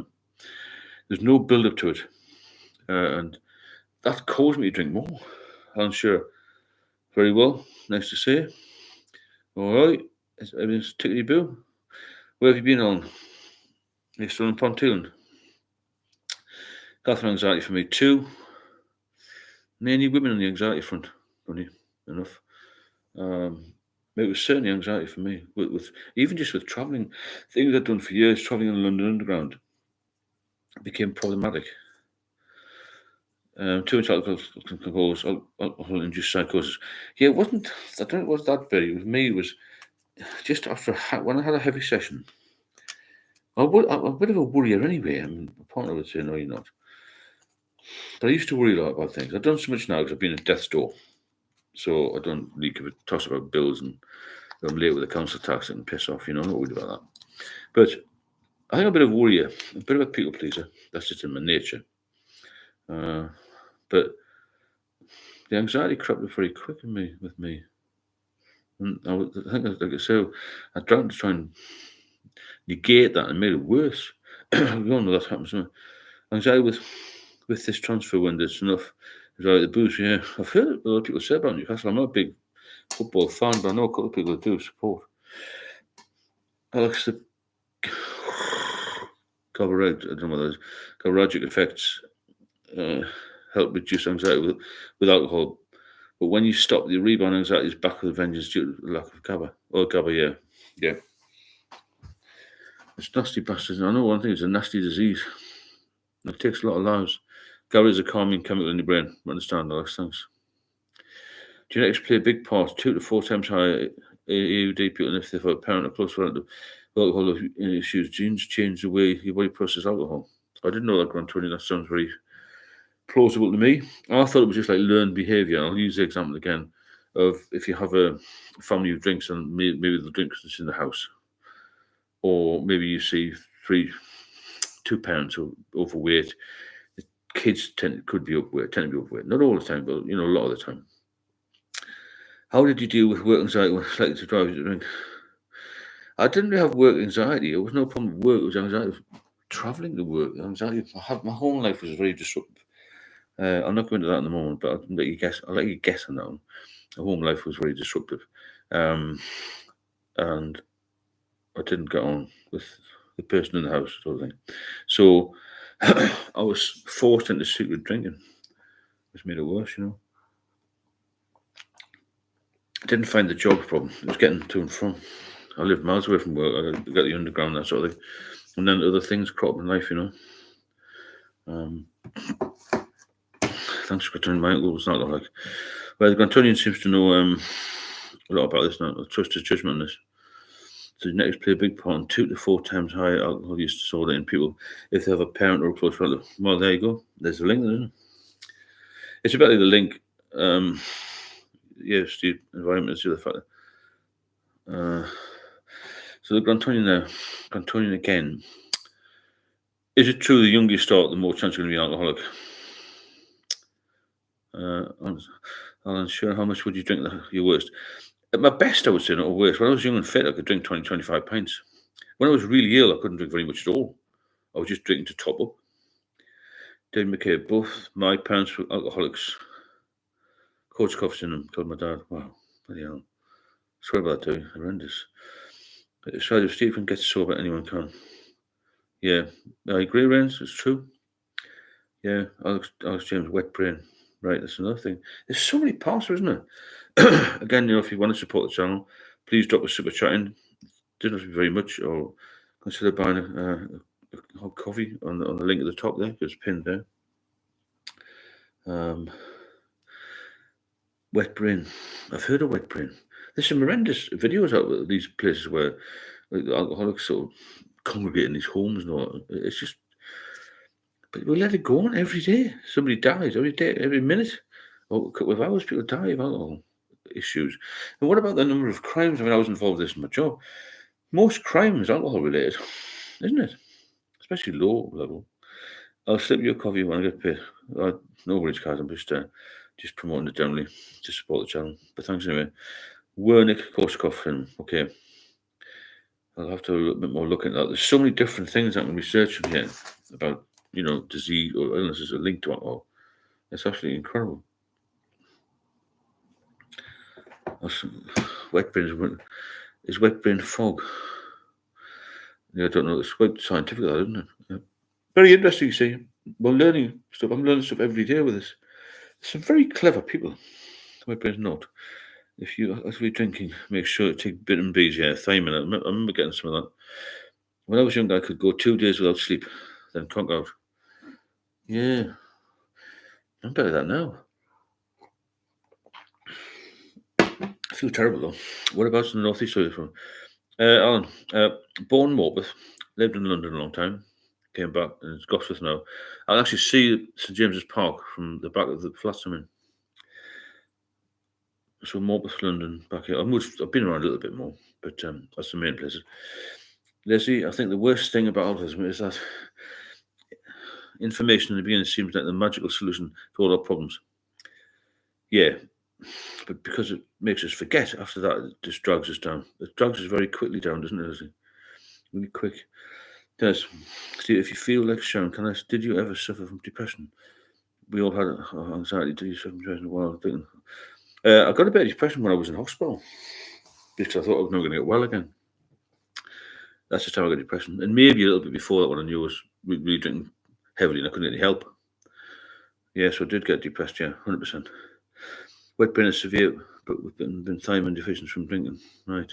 There's no build up to it. And that caused me to drink more. I'm sure. Very well. Nice to see you. All right. Everything's tickety boo. Where have you been on? You're still in Pontyland. That's an anxiety for me too. Mainly women on the anxiety front, funny enough. It was certainly anxiety for me. With even just with travelling, things I'd done for years, travelling in the London Underground, became problematic. Too much alcohol can cause alcohol-induced psychosis. Yeah, I don't think it was that bad. With me, it was just after when I had a heavy session. I'm a bit of a worrier anyway. I mean, my partner would say, no, you're not. But I used to worry a lot about things. I've done so much now because I've been at death's door. So I don't really give a toss about bills and I'm late with the council tax and piss off, I'm not worried about that. But I think I'm a bit of a worrier, a bit of a people pleaser. That's just in my nature. But the anxiety crept up very quick with me. And I think, like I said, I tried to try and negate that and made it worse. We all know that happens. Anxiety with this transfer when there's enough anxiety the boost. Yeah, I've heard a lot of people say about Newcastle. I'm not a big football fan, but I know a couple of people that do support. Alex, the carbohydrate effects help reduce anxiety with alcohol. But when you stop, the rebound anxiety is back with a vengeance due to the lack of GABA. Oh, GABA, yeah. It's nasty bastards. I know one thing, it's a nasty disease. It takes a lot of lives. GABA is a calming chemical in your brain. I understand, Alex, thanks. Genetics play a big part. 2 to 4 times higher AUD people if they've a parent or close relative with alcohol issues. Genes change the way your body processes alcohol. I didn't know that, Grant Tony. That sounds very plausible to me. I thought it was just like learned behaviour. I'll use the example again of if you have a family who drinks and maybe they'll drink because it's in the house. Or maybe you see 2 parents who are overweight. The kids tend to be overweight. Not all the time, but a lot of the time. How did you deal with work anxiety when it's likely to drive you to drink? I didn't really have work anxiety. It was no problem with work. It was anxiety of travelling to work. Anxiety. My home life was very disruptive. I'm not going into that in the moment, but I'll let you guess on that one. The home life was very disruptive, and I didn't get on with the person in the house, sort of thing. So I was forced into secret drinking, which made it worse. I didn't find the job problem. It was getting to and from. I lived miles away from work. I got the underground, that sort of thing. And then other things crop up in life, Thanks for returning my uncle was not like. Well, the Grantonian seems to know a lot about this now. I trust his judgment on this. So genetics play a big part in 2 to 4 times higher alcohol use disorder in people if they have a parent or a close relative. Well, there you go. There's the link, isn't it? It's about the link. Yes, the environment is the other factor. So the Grantonian again. Is it true the younger you start, the more chance you're going to be an alcoholic? Alan, sure, how much would you drink your worst? At my best, I would say, not worst. When I was young and fit, I could drink 20, 25 pints. When I was really ill, I couldn't drink very much at all. I was just drinking to top up. David McKay, both my parents were alcoholics. Coach coughs in them, told my dad. Wow, bloody hell. Sorry about that, too. Horrendous. So if Stephen gets sober, anyone can. Yeah, I agree, Renz. It's true. Yeah, Alex James, wet brain. Right, that's another thing. There's so many parts, isn't there? Again, if you want to support the channel, please drop a super chat in. Doesn't have to be very much, or consider buying a hot coffee on the link at the top there. It's pinned there. Wet brain. I've heard of wet brain. There's some horrendous videos out of these places where alcoholics sort of congregate in these homes and all. It's just, but we let it go on every day. Somebody dies every day, every minute. Or a couple of hours, people die of alcohol issues. And what about the number of crimes? I mean, I was involved in this in my job. Most crimes alcohol related, isn't it? Especially low level. I'll slip you a coffee when I get paid. No worries, guys. I'm just promoting it generally to support the channel. But thanks anyway. Wernick Korsakoff, okay. I'll have to do a little bit more look at that. There's so many different things I can research here about, disease or illnesses are linked to alcohol. It's absolutely incredible. Wet brain is wet brain fog. Yeah, I don't know. It's quite scientific, that, isn't it? Yeah. Very interesting, you see. We're learning stuff. I'm learning stuff every day with this. Some very clever people. Wet brain's not. If you're drinking, make sure to take vitamin B's, thiamine. I remember getting some of that. When I was young, I could go 2 days without sleep, then conk out. Yeah. I'm better at that now. I feel terrible, though. What about in the northeast? Alan, born in Morpeth, lived in London a long time, came back, and it's Gosforth now. I actually see St James's Park from the back of the flats I'm in. So Morpeth, London, back here. I've been around a little bit more, but that's the main places. Leslie, I think the worst thing about autism is that information in the beginning seems like the magical solution to all our problems. Yeah, but because it makes us forget, after that, it just drags us down. It drags us very quickly down, doesn't it, Leslie? Really quick. Yes. See, if you feel like Sharon, did you ever suffer from depression? We all had anxiety. Did you suffer from depression? Well, I got a bit of depression when I was in hospital because I thought I was never going to get well again. That's just how I got depression. And maybe a little bit before that when I knew I was really drinking heavily and I couldn't get any help. Yes, I did get depressed, yeah, 100%. Wet brain is severe, but we've been thiamine deficient from drinking. Right.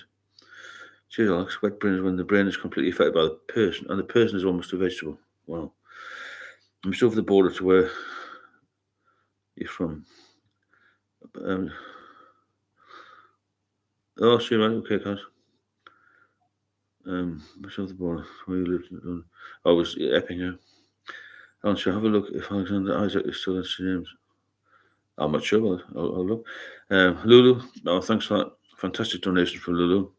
Cheers, Alex. Wet brain is when the brain is completely affected by the person, and the person is almost a vegetable. Wow. I'm just over the border to where you're from. Oh, see, right, okay, guys. Just over the border where you lived. I was Epping, yeah. I'll have a look if Alexander Isaac is still in St James. I'm not sure, but I'll look. Lulu, thanks for that fantastic donation from Lulu.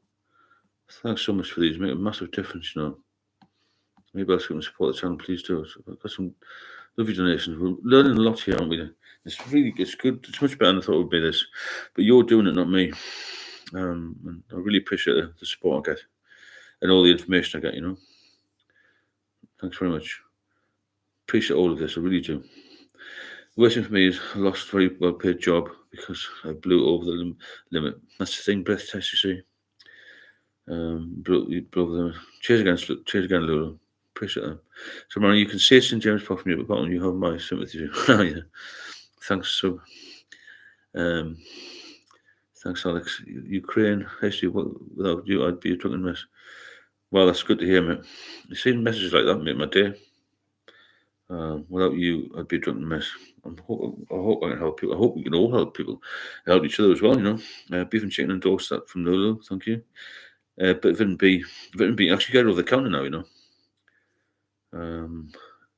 Thanks so much for these. Make a massive difference, you know. Maybe else can support the channel, please do. I've got some lovely donations. We're learning a lot here, aren't we? It's good. It's much better than I thought it would be this. But you're doing it, not me. And I really appreciate the support I get and all the information I get, you know. Thanks very much. Appreciate all of this, I really do. The worst thing for me is I lost a very well paid job because I blew over the limit. That's the thing, breath test, you see. Blew over the limit. Cheers again, Lulu. Appreciate that. So, Mary, you can see St James Park from you at the bottom. You have my sympathy. Yeah. Thanks, so. Thanks, Alex. Ukraine, history. Without you, I'd be a drunken mess. Well, that's good to hear, mate. You see messages like that make my day. Without you, I'd be a drunken mess. I hope I can help people. I hope we can all help people, help each other as well. You know, beef and chicken endorsed that from Lulu. Thank you. But vitamin B, actually get it over the counter now. You know,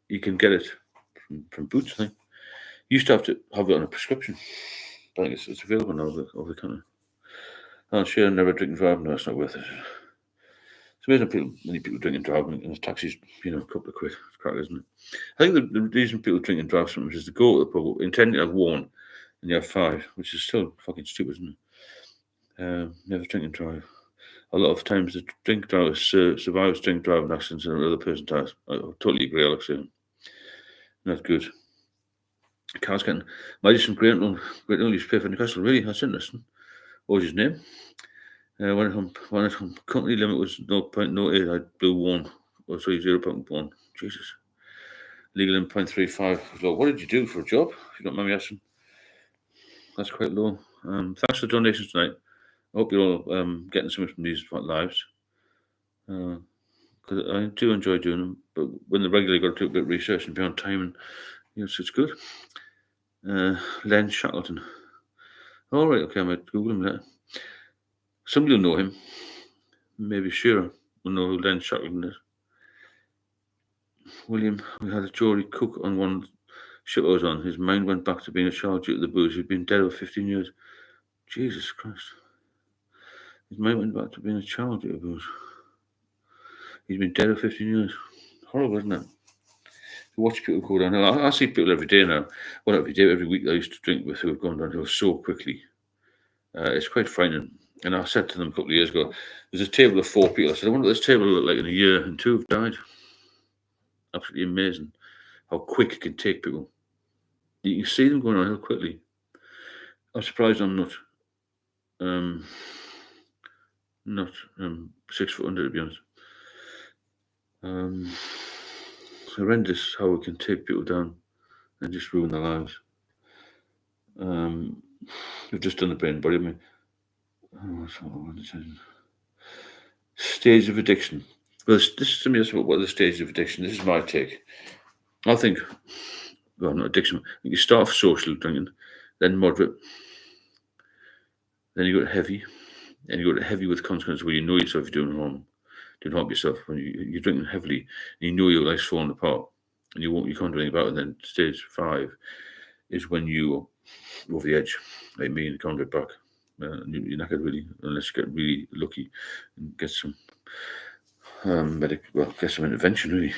you can get it from Boots. I think you used to have it on a prescription. I think it's available now over the counter. I'll share never drink and drive. No, it's not worth it. It's amazing many people drink and drive, and the taxi's, you know, a couple of quid. It's crack, isn't it? I think the reason people drink and drive sometimes is to go to the pub, intending to have one, and you have five, which is still fucking stupid, isn't it? Never drink and drive. A lot of times the drink driver survives drink driving accidents and another person dies. I totally agree, Alex. Yeah. Not good. Car's getting Madison Great Uncle used to pay for Newcastle. Really, that's interesting. What was his name? When it company limit was 0.08, I blew 1. Oh, sorry, 0.1. Jesus. Legal in 0.35. What did you do for a job? If you don't mind me asking. That's quite low. Thanks for the donations tonight. I hope you're all getting something from these lives. Because I do enjoy doing them, but when they're regularly got to do a bit of research and be on time, and you know, so it's good. Len Shackleton. All right, okay, I might Google him later. Somebody will know him. Maybe Shearer will know who Len Shackleton is. William, we had a Geordie cook on one ship I was on. His mind went back to being a child due to the booze. He'd been dead over 15 years. Jesus Christ. His mind went back to being a child due to booze. He's been dead over 15 years. Horrible, isn't it? You watch people go down. I see people every day now. Well, every day, every week I used to drink with who have gone downhill so quickly. It's quite frightening. And I said to them a couple of years ago, there's a table of 4 people. I said, I wonder what this table will look like in a year, and 2 have died. Absolutely amazing how quick it can take people. You can see them going downhill quickly. I'm surprised I'm not 6 foot under, to be honest. Horrendous how it can take people down and just ruin their lives. We've just done the brain body. Stage of addiction. Well, this is to me. That's what the stage of addiction. This is my take. I think, well, not addiction. You start off social drinking, then moderate, then you go to heavy, and you go to heavy with consequences where you know yourself you're doing harm to yourself. When you're drinking heavily, and you know your life's falling apart, and you can't do anything about it. And then stage 5 is when you are over the edge, like me, and you can't get back. You're not going to really, unless you get really lucky and get some get some intervention, really.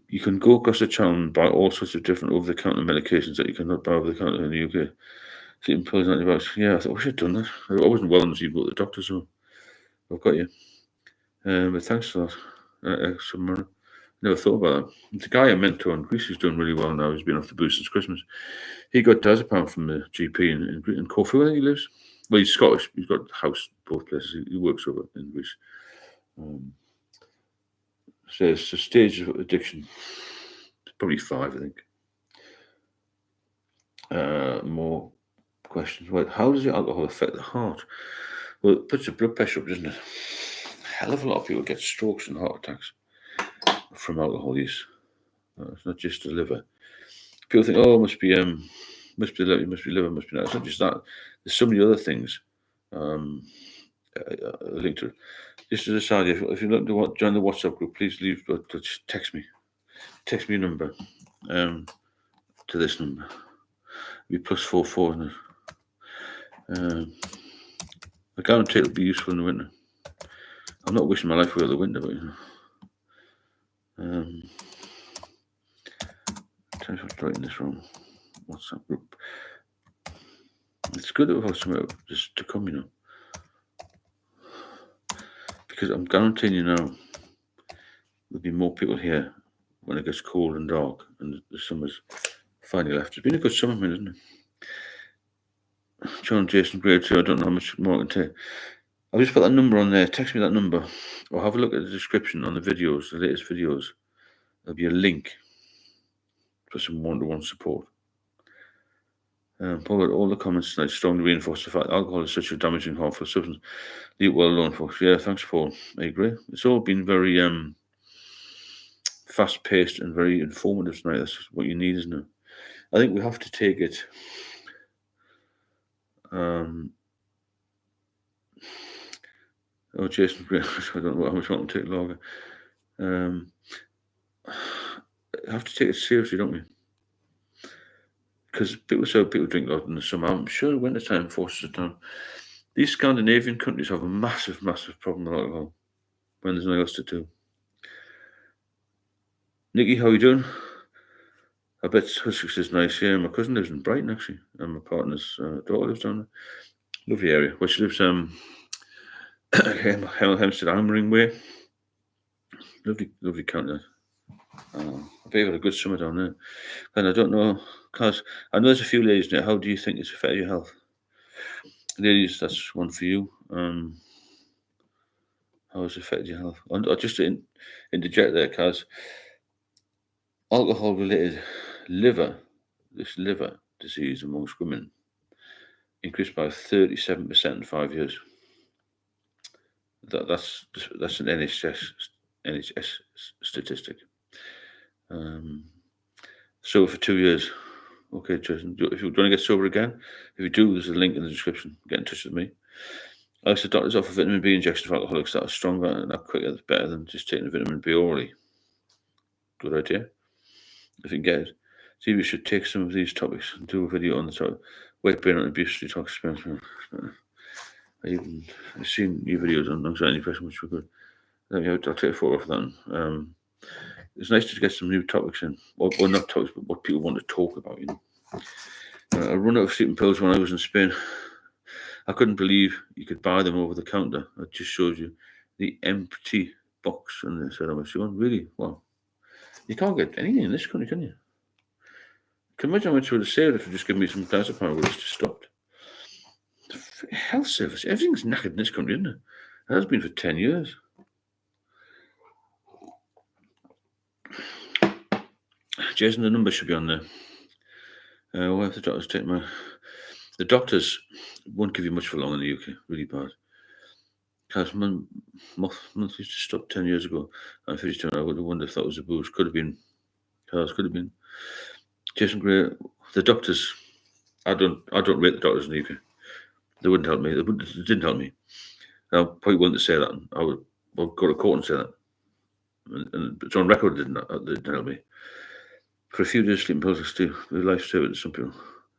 You can go across the channel and buy all sorts of different over-the-counter medications that you cannot buy over-the-counter in the UK. Sleeping pills and antibiotics. Yeah, I thought we should have done that. I wasn't well enough to go to the doctor, so I've got you. But thanks for that. Never thought about that. The guy I mentor in Greece is doing really well now. He's been off the booze since Christmas. He got diazepam from the GP in Corfu, where he lives. Well, he's Scottish. He's got a house both places. He works over in Greece. So it's a stage of addiction. Probably 5, I think. More questions. Well, how does the alcohol affect the heart? Well, it puts the blood pressure up, doesn't it? A hell of a lot of people get strokes and heart attacks from alcohol use. It's not just the liver. People think, oh, it must be liver, must be that. It's not just that. There's so many other things linked to it. Just as a side, if you'd like to join the WhatsApp group, please just text me. Text me your number to this number. It'll be +44, isn't it? I guarantee it'll be useful in the winter. I'm not wishing my life away the winter, but I'm writing this wrong. WhatsApp group. It's good to have somewhere just to come, because I'm guaranteeing you now there'll be more people here when it gets cold and dark and the summer's finally left. It's been a good summer, isn't it? John Jason Gray too. I don't know how much more I can tell. I'll just put that number on there. Text me that number, or have a look at the description on the videos, the latest videos. There'll be a link for some one-to-one support. Paul, all the comments tonight strongly reinforce the fact alcohol is such a damaging, harmful substance. Leave it well alone, folks. Yeah, thanks, Paul. I agree. It's all been very fast-paced and very informative tonight. That's what you need, isn't it? I think we have to take it. Jason, I don't know how much I want to take longer. Have to take it seriously, don't we? Because people drink a lot in the summer. I'm sure winter time forces it down. These Scandinavian countries have a massive, massive problem with alcohol when there's nothing else to do. Nikki, how are you doing? I bet Sussex is nice. Yeah, my cousin lives in Brighton, actually, and my partner's daughter lives down there. Lovely area. Well, she lives Hempstead Hammering Way. Lovely county. I bet you've had a good summer down there. And I don't know, because I know there's a few ladies now. How do you think it's affected your health? Ladies, that's one for you. How has it affected your health? And just to interject there, because alcohol-related liver disease amongst women increased by 37% in 5 years. That's an NHS statistic. So for 2 years. Okay, Jason, if you want to get sober again, if you do, there's a link in the description. Get in touch with me. Alex, the doctors offer vitamin B injection for alcoholics that are stronger and that quicker. It's better than just taking the vitamin B orally. Good idea. If you can get it. See, we should take some of these topics and do a video on the topic. Weight brain and abuse detox experiment. I've seen your videos on anxiety and depression, which were good. I'll take a photo of that. It's nice to get some new topics in, or not topics, but what people want to talk about. I run out of sleeping pills when I was in Spain. I couldn't believe you could buy them over the counter. It just shows you the empty box, and they said how much you want. Really? Wow. You can't get anything in this country, can you? Can you imagine how much would have saved if you just given me some diazepam would have just stopped? The health service, everything's knackered in this country, isn't it? It has been for 10 years. Jason, the number should be on there. Why have the doctors take my... The doctors won't give you much for long in the UK, really bad. Because my month used to stop 10 years ago. I'm 52, I would have wondered if that was a booze. Could have been. Jason Gray, the doctors, I don't rate the doctors in the UK. They wouldn't help me. They didn't help me. I probably wouldn't say that. I would go to court and say that. And it's on record they didn't help me. For a few days, sleeping pills are still a lifesaver to some people.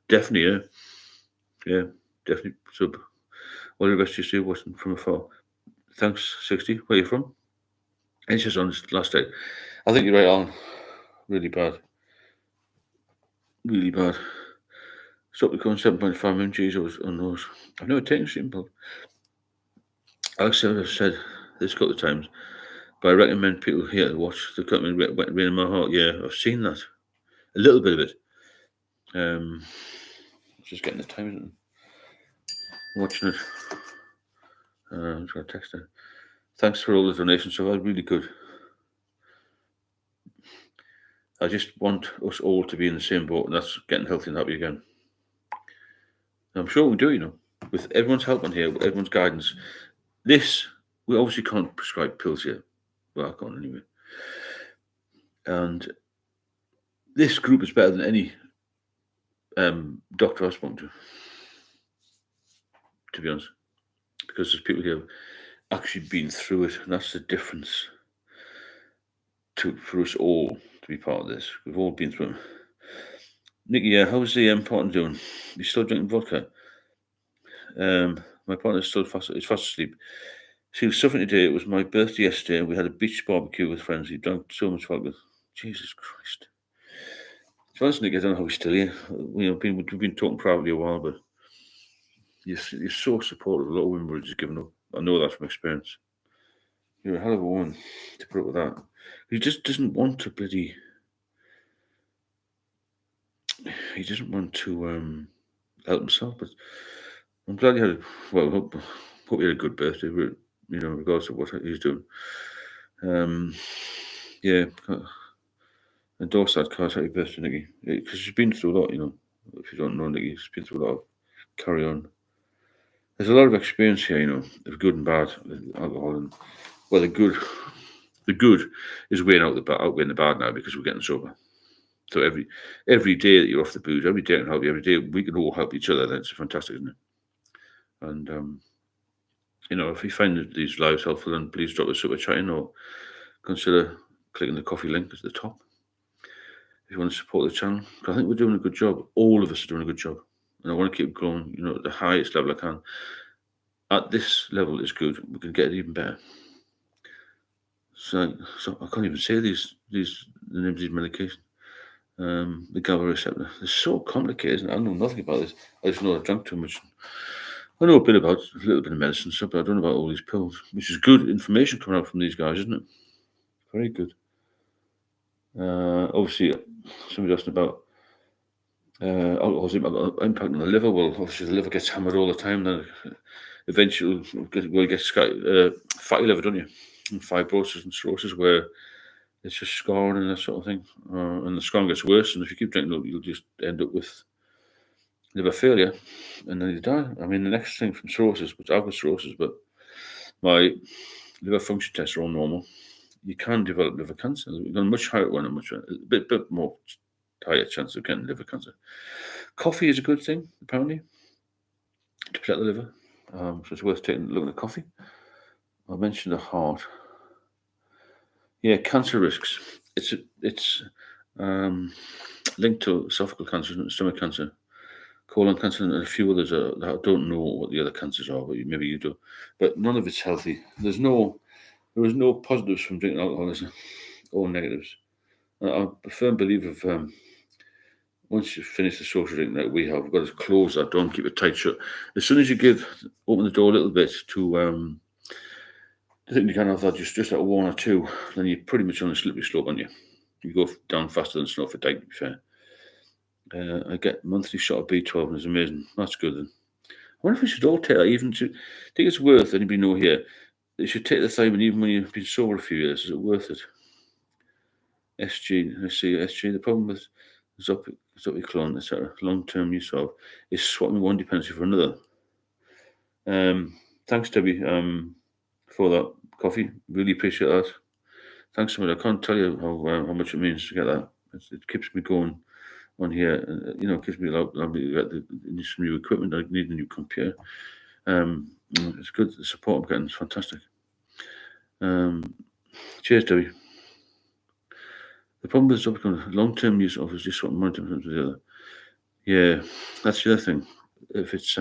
Definitely, yeah, definitely. So, all the rest you see watching from afar. Thanks, 60. Where are you from? And it's just on this last day. I think you're right on. Really bad. Really bad. Stop becoming 7.5 mg on those. I've never taken sleeping pills. Alex, I've said this a couple of times, but I recommend people here to watch the Cut Me Rain in My Heart. Yeah, I've seen that. A little bit of it. Just getting the time, isn't it? Watching it. I'm just going to text her. Thanks for all the donations so far. Really good. I just want us all to be in the same boat, and that's getting healthy and happy again. And I'm sure we do, with everyone's help on here, with everyone's guidance. This, we obviously can't prescribe pills here. Well, I can't anyway. And this group is better than any doctor I've spoken to be honest, because there's people here who've actually been through it, and that's the difference for us all to be part of this. We've all been through it. Nikki, how's the partner doing? You still drinking vodka? My partner's still fast asleep. She was suffering today. It was my birthday yesterday. We had a beach barbecue with friends. He drank so much vodka. Jesus Christ. To be honest, Nick, I don't know how he's still here. We've been talking privately a while, but you're so supportive. A lot of women would have just given up. I know that from experience. You're a hell of a woman to put up with that. He just doesn't want to bloody... He doesn't want to help himself, but I'm glad he had hope he had a good birthday, regardless of what he's doing. Yeah, endorse that card, happy birthday, Nicky. Because she's been through a lot, If you don't know Nicky, she's been through a lot of carry on. There's a lot of experience here, of good and bad with alcohol. And, well, the good is weighing outweighing the bad now because we're getting sober. So every day that you're off the booze, every day I can help you, every day we can all help each other, then it's fantastic, isn't it? And, if you find these lives helpful, then please drop a super chat in or consider clicking the coffee link at the top if you want to support the channel. I think we're doing a good job. All of us are doing a good job. And I want to keep going, at the highest level I can. At this level is good. We can get it even better. So I can't even say the names of these medications. The GABA receptor. It's so complicated, isn't it? I know nothing about this. I just know I drank too much. I know a little bit of medicine stuff, but I don't know about all these pills, which is good information coming out from these guys, isn't it? Very good. Obviously, somebody asked about alcohol's impact on the liver. Well, obviously the liver gets hammered all the time. Then eventually we'll get fatty liver, don't you? And fibrosis and cirrhosis, where it's just scarring and that sort of thing. And the scarring gets worse, and if you keep drinking, you'll just end up with liver failure, and then you die. I mean, the next thing from cirrhosis, which I've got cirrhosis, but my liver function tests are all normal. You can develop liver cancer. You've got a much higher one, a bit more higher chance of getting liver cancer. Coffee is a good thing, apparently, to protect the liver. So it's worth looking at coffee. I mentioned the heart. Yeah, cancer risks. It's linked to esophageal cancer, stomach cancer, colon cancer, and a few others. I don't know what the other cancers are, but maybe you do. But none of it's healthy. There was no positives from drinking alcohol. There's all negatives. I'm a firm believer of once you finish the social drink that we have, we've got to close that door and keep it tight shut. As soon as you open the door a little bit to I think you can have that just at 1 or 2, then you're pretty much on a slippery slope, aren't you? You go down faster than snow for a dike, to be fair. I get monthly shot of B12 and it's amazing. That's good then. I wonder if we should all take that, I think it's worth, anybody know here, you should take the Thiamine even when you've been sober a few years. Is it worth it? SG, let's see, SG, the problem with Zopiclone, etc., long-term use of, is swapping one dependency for another. Thanks, Debbie, for that coffee. Really appreciate that. Thanks so much. I can't tell you how much it means to get that. It keeps me going on here. It keeps me allowed to get some new equipment. I need a new computer. It's good. The support I'm getting is fantastic. Cheers, Debbie. The problem with Zopiclone, long-term use of is just what one difference to the other. Yeah, that's the other thing. If it's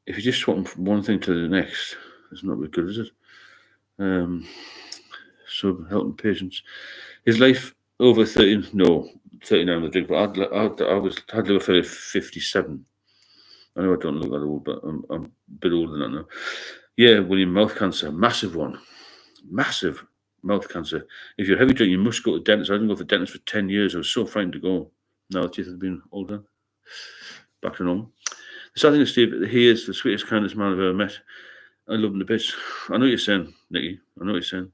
if you just swap from one thing to the next, it's not very good, is it? So helping patients. His life over 30? No, 39 with the drink. But I had liver failure at 57. I know I don't look that old, but I'm a bit older than that now. Yeah, William, mouth cancer, massive one, massive mouth cancer. If you're heavy drinking, you must go to the dentist. I didn't go to the dentist for 10 years. I was so frightened to go. Now the teeth have been all done. Back to normal. The sad thing is, Steve, he is the sweetest, kindest man I've ever met. I love him to bits. I know what you're saying, Nicky. I know what you're saying.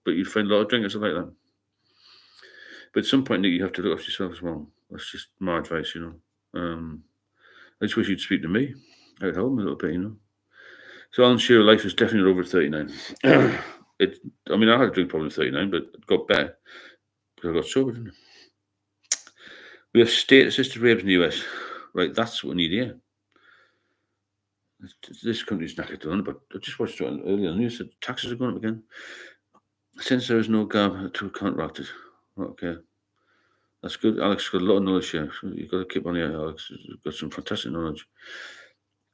But you'd find a lot of drinkers like that. But at some point, Nick, you have to look after yourself as well. That's just my advice, I just wish you'd speak to me. I'd help me a little bit. So Alan Shearer, life is definitely over 39. I had a drink problem at 39, but it got better because I got sober, didn't I? We have state-assisted rapes in the US. Right, that's what we need here. This country's knackered on, but I just watched it earlier on the news that taxes are going up again. Since there is no gap to counteract it. Okay. That's good. Alex got a lot of knowledge here. So you've got to keep on here, Alex. You've got some fantastic knowledge.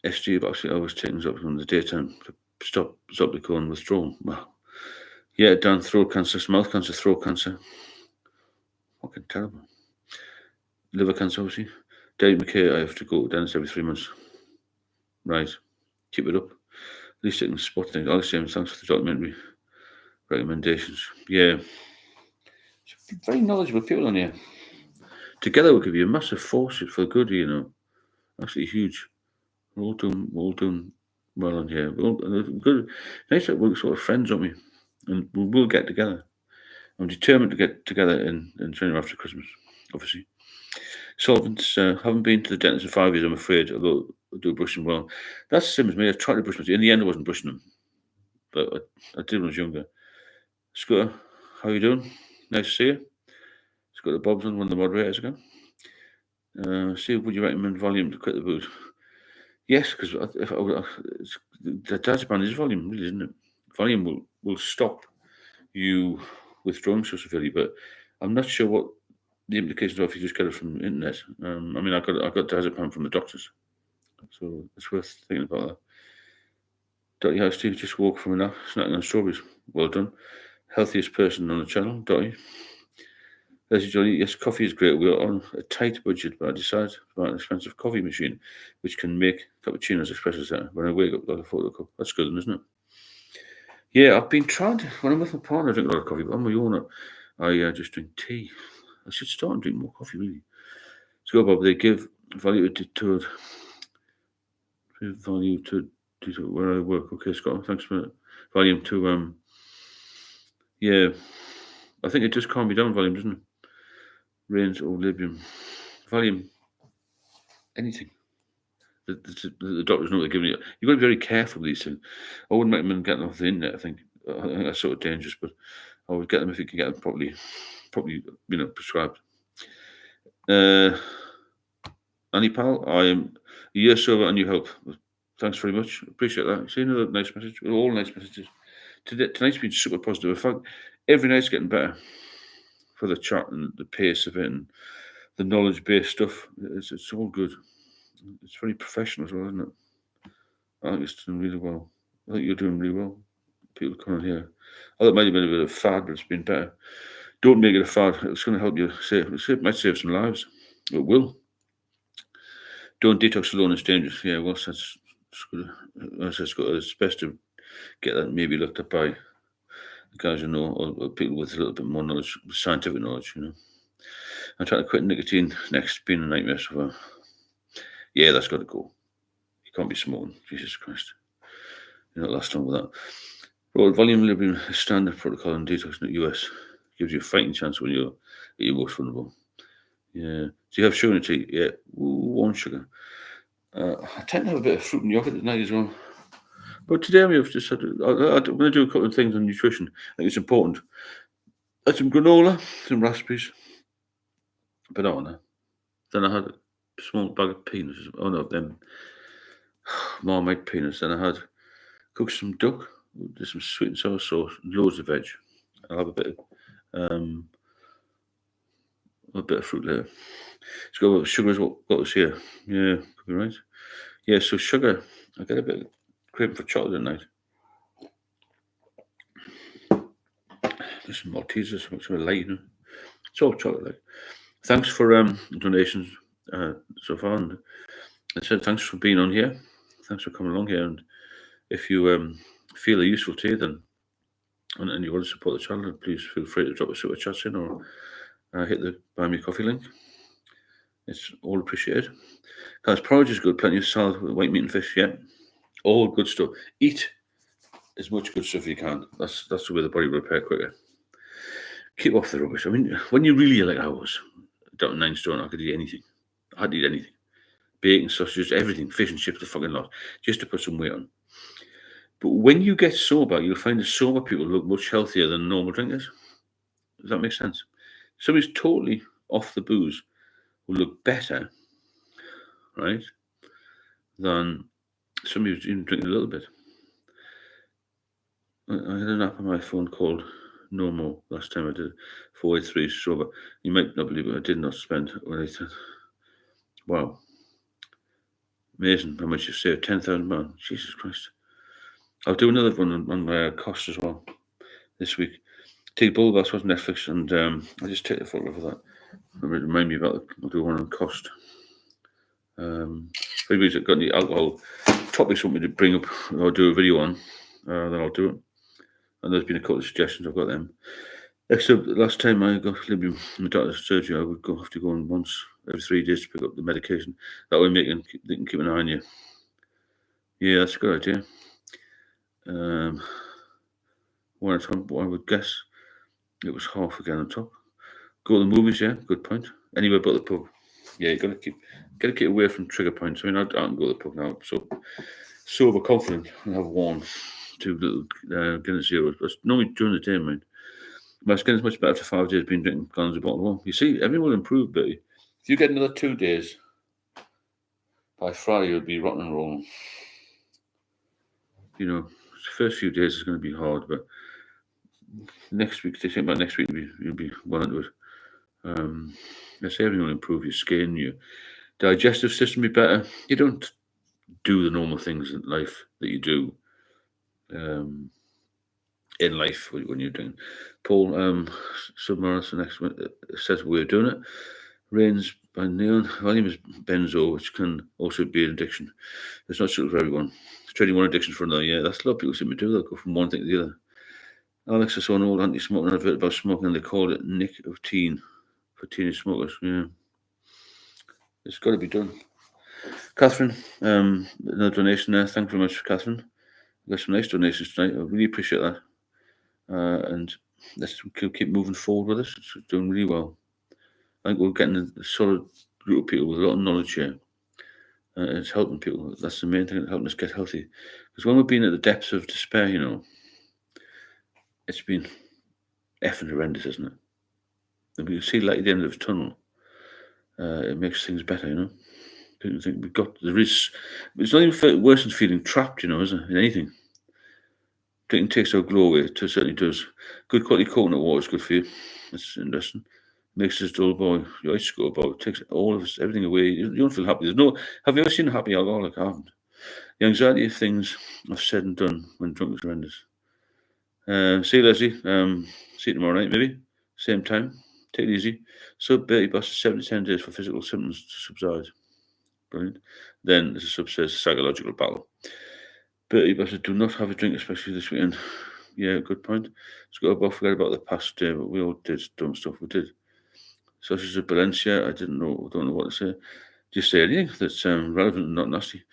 SG, but actually always takes up from the daytime to stop the going withdrawal. Well, yeah, Dan, throat cancer, mouth cancer, throat cancer. Fucking terrible. Liver cancer, obviously. Dave McKay, I have to go to dentist every 3 months. Right. Keep it up. At least I can spot things. Alex James, thanks for the documentary recommendations. Yeah. Very knowledgeable people on here. Together we'll give you a massive force for good, Absolutely huge. We're all doing well on here. We're all good. Nice that we're sort of friends, aren't we? And we'll get together. I'm determined to get together in January after Christmas, obviously. Solvents, haven't been to the dentist in 5 years, I'm afraid, although I do brush them well. That's the same as me. I tried to brush my teeth. In the end, I wasn't brushing them. But I did when I was younger. Scooter, how you doing? Nice to see you. Scooter Bob's on, one of the moderators again. Steve, would you recommend volume to quit the booze? Yes, because the diazepam is volume, really, isn't it? Volume will stop you withdrawing so severely, but I'm not sure what the implications are if you just get it from the internet. I got diazepam from the doctors, so it's worth thinking about that. Dottie, how Steve just woke from a nap, snacking on strawberries. Well done. Healthiest person on the channel, Dottie. Leslie Johnny, yes, coffee is great. We're on a tight budget, but I decided to buy an expensive coffee machine which can make cappuccinos, espresso set. When I wake up, I've got a photo cup. That's good, isn't it? Yeah, I've been trying to, when I'm with my partner, I drink a lot of coffee, but on my own, I just drink tea. I should start and drink more coffee, really. So, Bob, they give value to where I work. Okay, Scott, thanks for volume to, yeah, I think it just calmed me down, volume, doesn't it? Rains or Libium. Volume, anything. The doctors know what they're giving you. You've got to be very careful with these things. I wouldn't recommend getting them off the internet, I think that's sort of dangerous, but I would get them if you can get them properly prescribed. Annie Pal, I am a year sober and you help. Thanks very much. Appreciate that. See another nice message. All nice messages. Tonight's been super positive. In fact, every night's getting better for the chat and the pace of it and the knowledge-based stuff. It's all good. It's very professional as well, isn't it? I think it's doing really well. I think you're doing really well. People coming here. I thought it might have been a bit of a fad, but it's been better. Don't make it a fad. It's going to help you save. It might save some lives. It will. Don't detox alone. It's dangerous. Yeah, well, that's good. It's best to get that maybe looked up by the guys who know, or people with a little bit more knowledge, scientific knowledge. I'm trying to quit nicotine next. Been a nightmare so far. Yeah, that's got to go. You can't be smoking. Jesus Christ. You're not last long with that. Well, volume Librium is standard protocol in detox in the US. Gives you a fighting chance when you're at your most vulnerable. Yeah. Do you have sugar in tea? Yeah. One sugar. I tend to have a bit of fruit and yogurt at night as well. But today I've just had, I'm going to do a couple of things on nutrition. I think it's important. I had some granola, some raspberries, banana. Then I had a small bag of peanuts. Oh no, them Marmite peanuts. Then I had cooked some duck. There's some sweet and sour sauce, loads of veg. I'll have a bit of fruit later. It's got a bit of sugar as well. Got this here. Yeah, could be right. Yeah, so sugar. I get a bit of craving for chocolate at night. There's some Maltesers, which are light, It's all chocolate like. Thanks for donations so far. And I said thanks for being on here. Thanks for coming along here. And if you feel it useful to you, then and you want to support the channel, please feel free to drop a super chat in or hit the Buy Me Coffee link. It's all appreciated. Guys, porridge is good. Plenty of salad with white meat and fish. Yeah, all good stuff. Eat as much good stuff as you can. That's the way the body will repair quicker. keep off the rubbish. I mean, when you really like I was, down to 9 stone, I could eat anything. I had to eat anything. Bacon, sausages, everything, fish and chips, the fucking lot, just to put some weight on. But when you get sober, you'll find that sober people look much healthier than normal drinkers. Does that make sense? Somebody's totally off the booze will look better, right, than somebody who's even drinking a little bit. I had an app on my phone called No More last time I did 483 sober. You might not believe it, I did not spend when I said, wow, amazing how much you saved, £10,000. Jesus Christ. I'll do another one on cost as well this week. Take Bull, that's what's Netflix, and I'll just take a photograph of that. Remind me about it. I'll do one on cost. If anybody's got any alcohol topics want me to bring up or do a video on, then I'll do it. And there's been a couple of suggestions, I've got them. Except last time I got my doctor's surgery, I would have to go on once every 3 days to pick up the medication. That way they can keep an eye on you. Yeah, that's a good idea. One at home, I would guess it was half again on top. Go to the movies, yeah, good point. Anywhere but the pub. Yeah, you gotta keep away from trigger points. I mean, I can't go to the pub now, so overconfident and have one, 2 little Guinness Zeros. But normally during the day, man. My skin's much better after 5 days being drinking gallons of bottled water. You see, everything will improve, but if you get another 2 days, by Friday you'll be rotten and rolling. You know, the first few days is going to be hard, but next week, they think about next week, you'll be well into it. I say everything will improve, your skin, your digestive system will be better. You don't do the normal things in life that you do in life when you're doing. Paul, Submarathon next says we're doing it. Rains by Neon. My name is Benzo, which can also be an addiction. It's not suitable for everyone. Trading one addiction for another, yeah, that's a lot of people seem to do. They'll go from one thing to the other. Alex, I saw an old anti-smoking advert about smoking, and they called it nicotine for teenage smokers. Yeah, it's got to be done. Catherine, another donation there. Thank you very much, Catherine. Got some nice donations tonight. I really appreciate that. And let's keep moving forward with this. It's doing really well. I think we're getting a solid group of people with a lot of knowledge here. It's helping people. That's the main thing, helping us get healthy. Because when we've been at the depths of despair, you know, it's been effing horrendous, isn't it? And we can see light at the end of the tunnel. It makes things better, you know. People think it's not even worse than feeling trapped, you know, is it? In anything. Drinking takes our glow away. It certainly does. Good quality coconut water is good for you. That's interesting. Makes us dull boy. Your eyes go about. It takes all of us, everything away. You don't feel happy. Have you ever seen a happy alcoholic? I haven't. The anxiety of things I've said and done when drunk is horrendous. See you, Leslie. See you tomorrow night, maybe. Same time. Take it easy. So, Bertie Buster, 7 to 10 days for physical symptoms to subside. Brilliant. Then, as a sub says, psychological battle. Bertie Buster, do not have a drink, especially this weekend. Yeah, good point. Let's forget about the past day, but we all did dumb stuff. We did. Sausage of Valencia, I don't know what to say. Just say anything that's relevant and not nasty.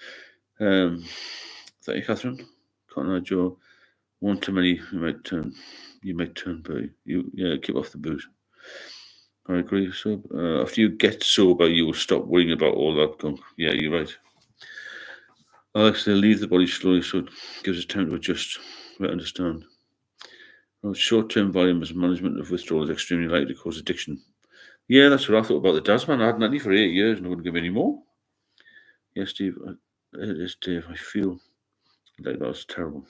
Thank you, Catherine. Cotton Eye Joe. One too many, you might turn, but keep off the booze. I agree. So after you get sober, you will stop worrying about all that gunk. Yeah, you're right. Alex, they leave the body slowly, so it gives us time to adjust. I understand. Well, short-term volume as management of withdrawal is extremely likely to cause addiction. Yeah, that's what I thought about the Dasman. I had 90 for 8 years and I wouldn't give me any more. Yes, Steve. It is, Dave. I feel like that was terrible.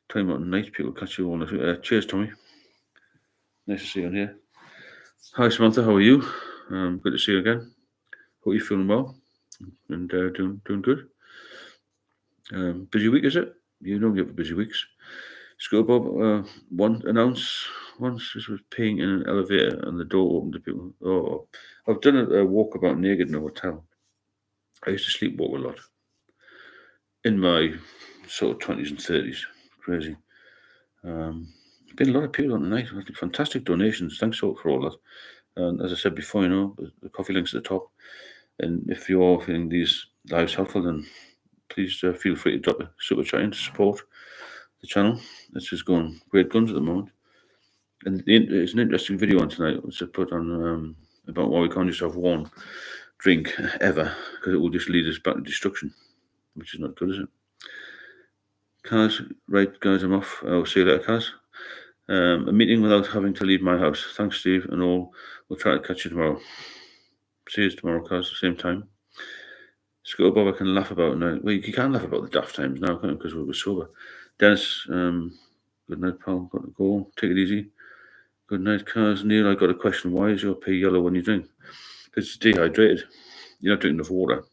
Talking about night, people catch you all night. Cheers, Tommy. Nice to see you on here. Hi, Samantha. How are you? Good to see you again. Hope you're feeling well and doing good. Busy week, is it? You don't get busy weeks. School Bob, one announce once this was peeing in an elevator and the door opened to people. Oh, I've done a walkabout naked in a hotel. I used to sleepwalk a lot in my sort of 20s and 30s. Crazy. Been a lot of people on tonight. Fantastic donations. Thanks for all that. And as I said before, you know, the coffee link's at the top. And if you're feeling these lives helpful, then please feel free to drop a super chat in to support the channel. It's just going great guns at the moment. And it's an interesting video on tonight, which I put on about why we can't just have one drink ever, because it will just lead us back to destruction, which is not good, is it? Kaz, right, guys, I'm off. I'll see you later, Kaz. A meeting without having to leave my house. Thanks, Steve, and all. We'll try to catch you tomorrow. See you tomorrow, Kaz, same time. Scott Bob, I can laugh about now. Well, you can't laugh about the daft times now, can't you? Because we're sober. Dennis, good night, pal. Got to go. Take it easy. Good night, Kaz. Neil, I got a question. Why is your pee yellow when you drink? Because it's dehydrated. You're not drinking enough water,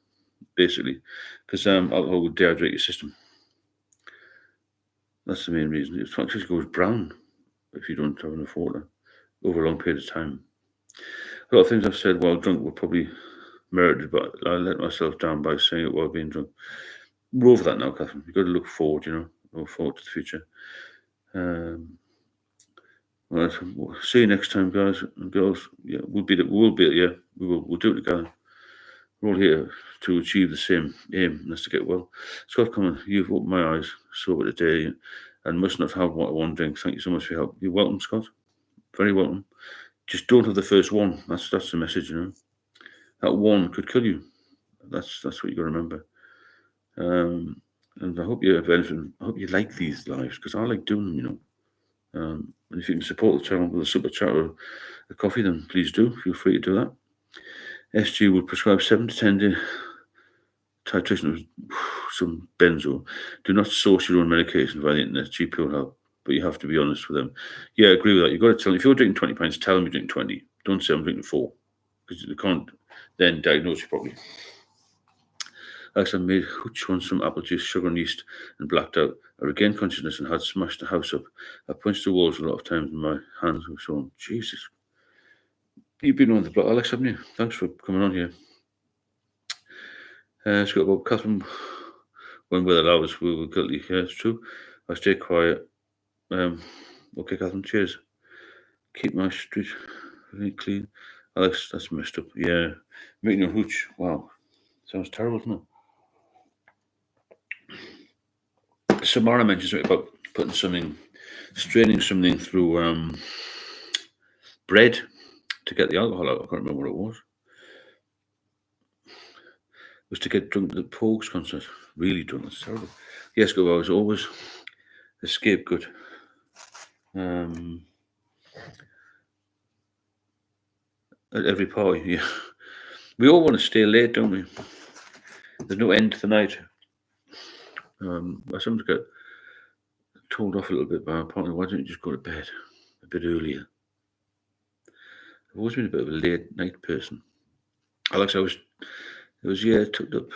basically. Because alcohol will dehydrate your system. That's the main reason. It actually goes brown if you don't have enough water over a long period of time. A lot of things I've said while drunk were probably merited, but I let myself down by saying it while being drunk. We're over that now, Catherine. You've got to look forward, look forward to the future. Well, see you next time, guys and girls. Yeah, we'll do it together. We're all here to achieve the same aim, and that's to get well. Scott, come on, you've opened my eyes sober today and must not have one drink. Thank you so much for your help. You're welcome, Scott. Very welcome. Just don't have the first one. That's the message, That one could kill you. That's what you got to remember. And I hope you like these lives, because I like doing them, And if you can support the channel with a super chat or a coffee, then please do. Feel free to do that. SG will prescribe 7 to 10 day titration of some benzo. Do not source your own medication via the internet. GP will help, but you have to be honest with them. Yeah, I agree with that. You've got to tell them. If you're drinking 20 pints, tell them you're drinking 20. Don't say I'm drinking 4, because they can't then diagnose you properly. As I made hooch on some apple juice, sugar and yeast, and blacked out. I regained consciousness and had smashed the house up. I punched the walls a lot of times and my hands were swollen. Jesus. You've been on the block, Alex, haven't you? Thanks for coming on here. Scott Bob, Catherine, when we're allowed, we were guilty. Yeah, it's true. I stay quiet. Okay, Catherine, cheers. Keep my street really clean. Alex, that's messed up. Yeah. Making a hooch. Wow. Sounds terrible, doesn't it? Samara mentions something about straining something through bread to get the alcohol out. I can't remember what it was. It was to get drunk at the Pogues concert. Really drunk. That's terrible. Yes, I was always a scapegoat. At every party, yeah. We all want to stay late, don't we? There's no end to the night. I sometimes get told off a little bit by my partner. Why don't you just go to bed a bit earlier? I've always been a bit of a late night person. Alex, took up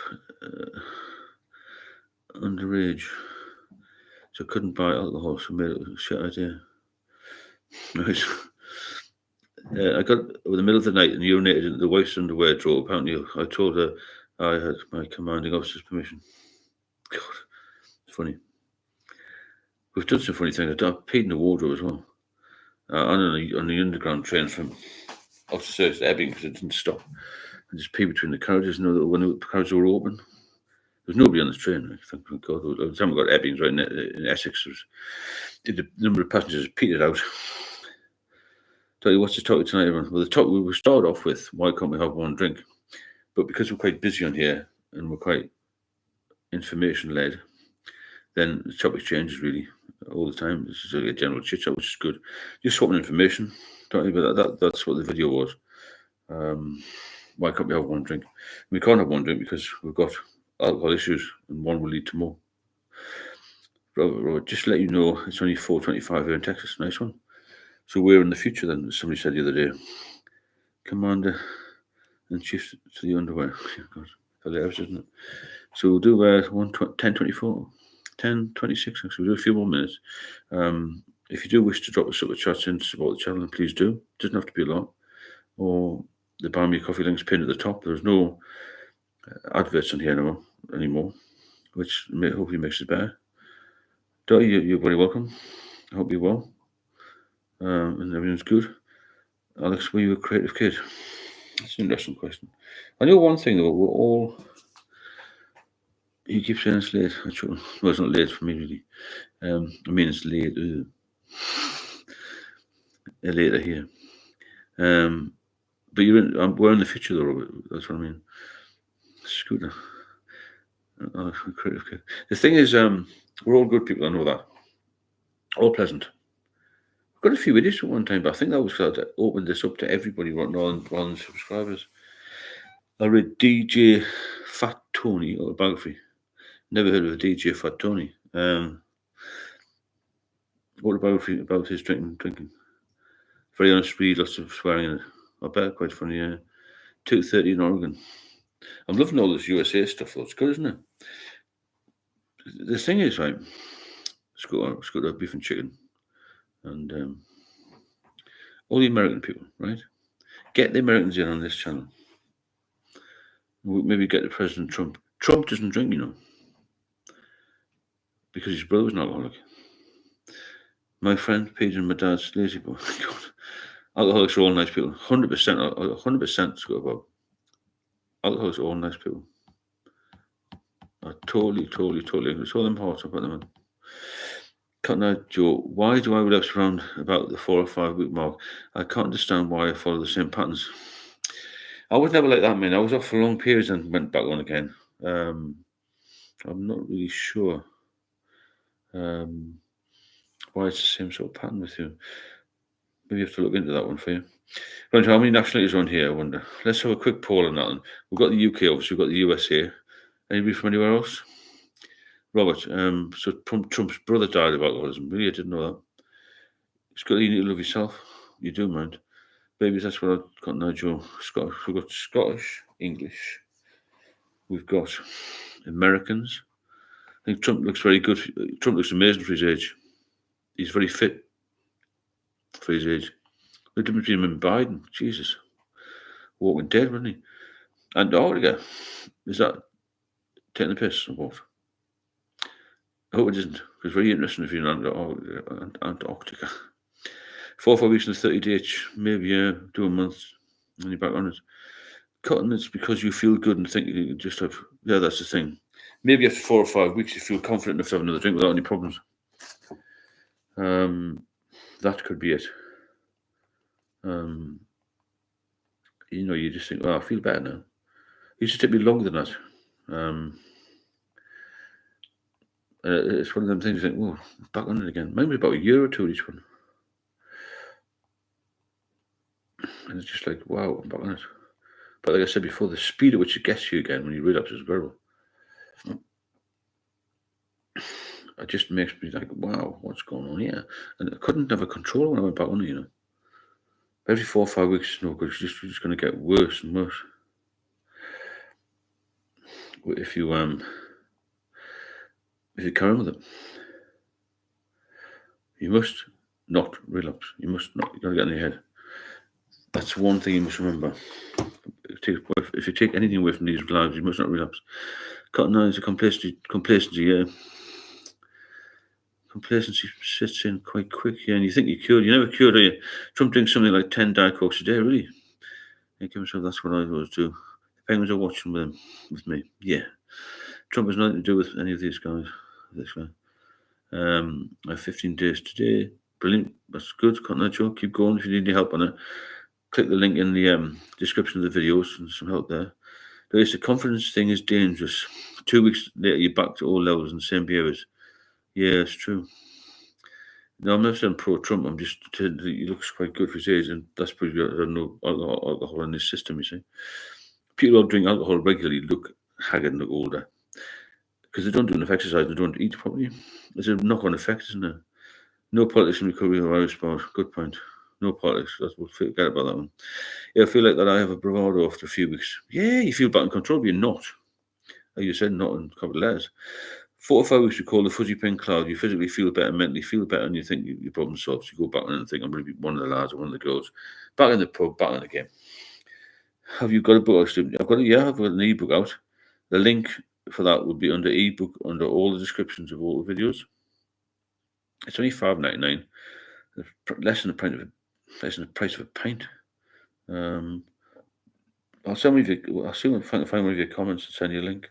underage, so I couldn't buy alcohol, so made it a shit idea. I got in the middle of the night and urinated into the wife's underwear drawer. Apparently, I told her I had my commanding officer's permission. God, it's funny. We've done some funny things. I've peed in the wardrobe as well. On the underground train from Oxford to Ebbing, because it didn't stop. I just peed between the carriages. When the carriages were open, there was nobody on the train. Thank God. By the time we got to Ebbing, right in Essex, the number of passengers petered out. Tell you what's the topic tonight, everyone? Well, the topic we will start off with: why can't we have one drink? But because we're quite busy on here and we're quite information led, then the topic changes really all the time. This is a general chit chat, which is good. Just swapping information. Don't you? But that's what the video was. Why can't we have one drink? We can't have one drink because we've got alcohol issues, and one will lead to more. Robert, just to let you know, it's only 4:25 here in Texas. Nice one. So we're in the future then, as somebody said the other day. Commander and shift to the underwear. God, hilarious, isn't it? So we'll do 10:24, 10:26. Actually, we'll do a few more minutes. If you do wish to drop a super chat in to support the channel, then please do. It doesn't have to be a lot. Or the Buy Me Coffee link's pinned at the top. There's no adverts on here anymore, which hopefully makes it better. Dottie, you're very welcome. I hope you're well. And everything's good. Alex, were you a creative kid? That's an interesting question. I know one thing though, we're all. You keep saying it's late. Well, it's not late for me really. I mean it's late. later here. But we're in the future though, Robert. That's what I mean. Scooter. Oh, okay. The thing is, we're all good people. I know that. All pleasant. I've got a few idiots at one time, but I think that was because I opened this up to everybody, rather than subscribers. I read DJ Fat Tony autobiography. Never heard of a DJ Fat Tony. Autobiography about his drinking. Very honest read, lots of swearing in it. I bet quite funny. 2:30 in Oregon. I'm loving all this USA stuff though. It's good, isn't it? The thing is, right, it's got a beef and chicken. And all the American people, right? Get the Americans in on this channel. Maybe get the President Trump. Trump doesn't drink, because his brother's an alcoholic. My friend Peter and my dad's lazy boy. God. Alcoholics are all nice people. 100% Scott Bob. Alcoholics are all nice people. I totally agree. It's all them hearts up at the moment. Cutting out Joe. Why do I relapse around about the 4 or 5 week mark? I can't understand why I follow the same patterns. I was never like that, man. I was off for long periods and went back on again. I'm not really sure why it's the same sort of pattern with you. Maybe you have to look into that one for you. Right, how many nationalities are on here, I wonder? Let's have a quick poll on that one. We've got the UK, obviously, we've got the USA. Anybody from anywhere else? Robert, so Trump's brother died of alcoholism. Really, I didn't know that. It's good that you need to love yourself. You do, mind. Babies, that's what I've got now, Joe. Scottish. We've got Scottish, English. We've got Americans. I think Trump looks very good. Trump looks amazing for his age. He's very fit for his age. The difference between him and Biden, Jesus. Walking dead, wasn't he? Antarctica. Is that taking the piss or what? I hope it isn't, because it's very interesting if you're in Antarctica. 4 or 5 weeks and 30 days, maybe, do a month, and you're back on it. Cutting it's because you feel good and think you just have, that's the thing. Maybe after 4 or 5 weeks you feel confident enough to have another drink without any problems. That could be it. You just think, I feel better now. It used to take me longer than that. It's one of them things you think, back on it again. Maybe about a year or two each one. And it's just like, wow, I'm back on it. But like I said before, the speed at which it gets you again when you relapse is incredible. It just makes me like, wow, what's going on here? And I couldn't have a control when I went back on it, Every 4 or 5 weeks is no good. It's just going to get worse and worse. If you carry on with it, you must not relapse. You must not. You got to get in your head. That's one thing you must remember. If you take anything away from these lives, you must not relapse. Cutting out is a complacency. Complacency sets in quite quick, and you think you're cured. You're never cured, are you? Trump drinks something like 10 Diet Cokes a day, really? Think to himself, that's what I always do. The Penguins are watching with me. Yeah. Trump has nothing to do with any of these guys. This guy. I have 15 days today. Brilliant. That's good. Cutting that joke. Keep going if you need any help on it. Click the link in the description of the videos and some help there. The confidence thing is dangerous. 2 weeks later, you're back to all levels and same behaviors. Yeah, it's true. No, I'm not saying pro-Trump. I'm just saying that he looks quite good for his age, and that's because he has no alcohol in his system, you see. People who drink alcohol regularly look haggard and look older because they don't do enough exercise, they don't eat properly. There's a knock-on effect, isn't there? No politics in recovery or Irish sport. Good point. No politics. We'll forget about that one. Yeah, I feel like that I have a bravado after a few weeks. Yeah, you feel back in control, but you're not. Like you said, not in capital letters. 4 or 5 weeks, we call the fuzzy pink cloud. You physically feel better, mentally feel better, and you think your problem solved. You go back and think, I'm going to be one of the lads or one of the girls. Back in the pub, back in the game. Have you got a book? I've got an ebook out. The link for that would be under ebook, under all the descriptions of all the videos. It's only $5.99. Less than the price of a pint. I'll see if I can find one of your comments and send you a link.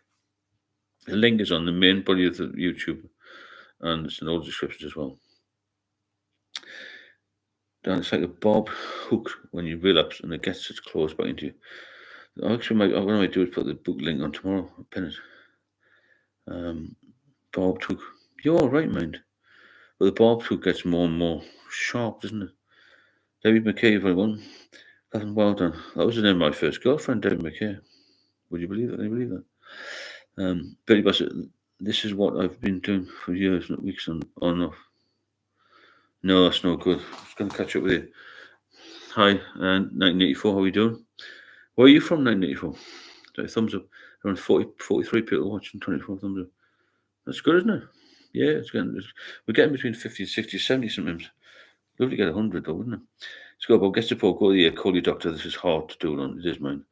The link is on the main body of the YouTube, and it's in all the descriptions as well. And it's like a bob hook when you relapse and it gets its claws back into you. Actually, what I might do is put the book link on tomorrow. I'll pin it. Barbed hook. You're all right, mind. But the barbed hook gets more and more sharp, doesn't it? David McKay, everyone. Well done. That was the name of my first girlfriend, David McKay. Would you believe that? Can you believe that? Betty Bassett, this is what I've been doing for years, not weeks on and off. No, that's no good. I was going to catch up with you. Hi, 1984, how are you doing? Where are you from, 1984? Thumbs up. Around 43 people watching, 24 thumbs up. That's good, isn't it? Yeah, we're getting between 50, 60, 70 sometimes. Lovely to get 100 though, wouldn't it? Scott, get support, go to the call your doctor. This is hard to do, it is mine.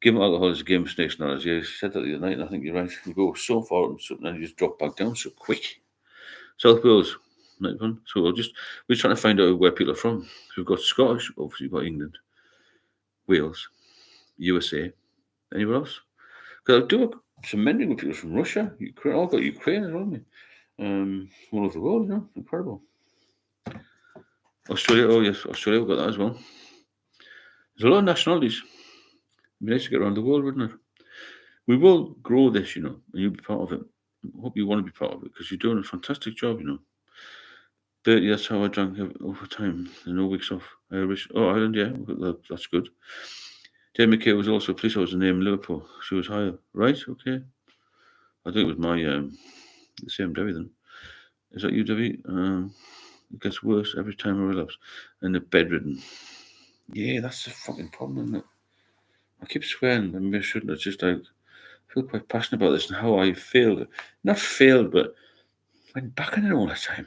Give them alcohol as a game of snakes and ladders. Yeah, you said that the other night, and I think you're right. You go so far and something and you just drop back down so quick. South Wales, night fun. So we're trying to find out where people are from. So we've got Scottish, obviously we've got England, Wales, USA, anywhere else? Because I do some mending with people from Russia, Ukraine, all got Ukraine as well, me. All over the world, incredible. Australia, oh yes, Australia, we've got that as well. There's a lot of nationalities. It'd be nice to get around the world, wouldn't it? We will grow this, and you'll be part of it. I hope you want to be part of it because you're doing a fantastic job, But that's how I drank over time. No weeks off. Irish. Oh, Ireland, yeah, that's good. Jane McKay was also a police officer named Liverpool. She was higher. Right, okay. I think it was my the same Debbie then. Is that you, Debbie? It gets worse every time I relapse. And the bedridden. Yeah, that's the fucking problem, isn't it? I keep swearing, maybe I shouldn't. It's just I feel quite passionate about this and how I failed. Not failed, but went back on it all the time.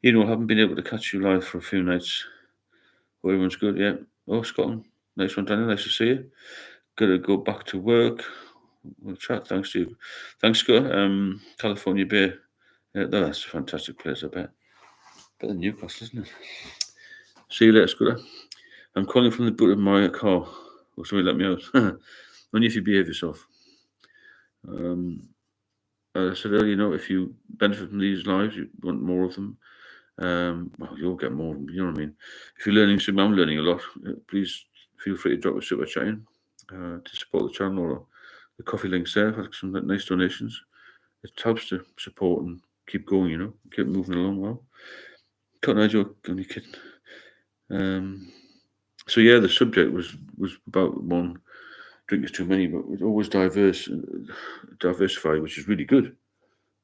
Haven't been able to catch you live for a few nights. Oh, everyone's good, yeah. Oh, Scotland. Nice one, Daniel. Nice to see you. Gotta go back to work. We'll chat. Thanks to you. Thanks, Scott. California Bay. Yeah, that's a fantastic place, I bet. Better than Newcastle, isn't it? See you later, Scooter. I'm calling from the boot of my car. Oh, somebody let me out. Only if you behave yourself. I said earlier, if you benefit from these lives, you want more of them. Well, you'll get more of them, you know what I mean? If you're learning something, I'm learning a lot. Please feel free to drop a super chat in to support the channel or the coffee links there. I've had some nice donations. It helps to support and keep going, keep moving along well. Cut no joke, only kidding. So yeah, the subject was about one drink is too many, but it's always diversify, which is really good.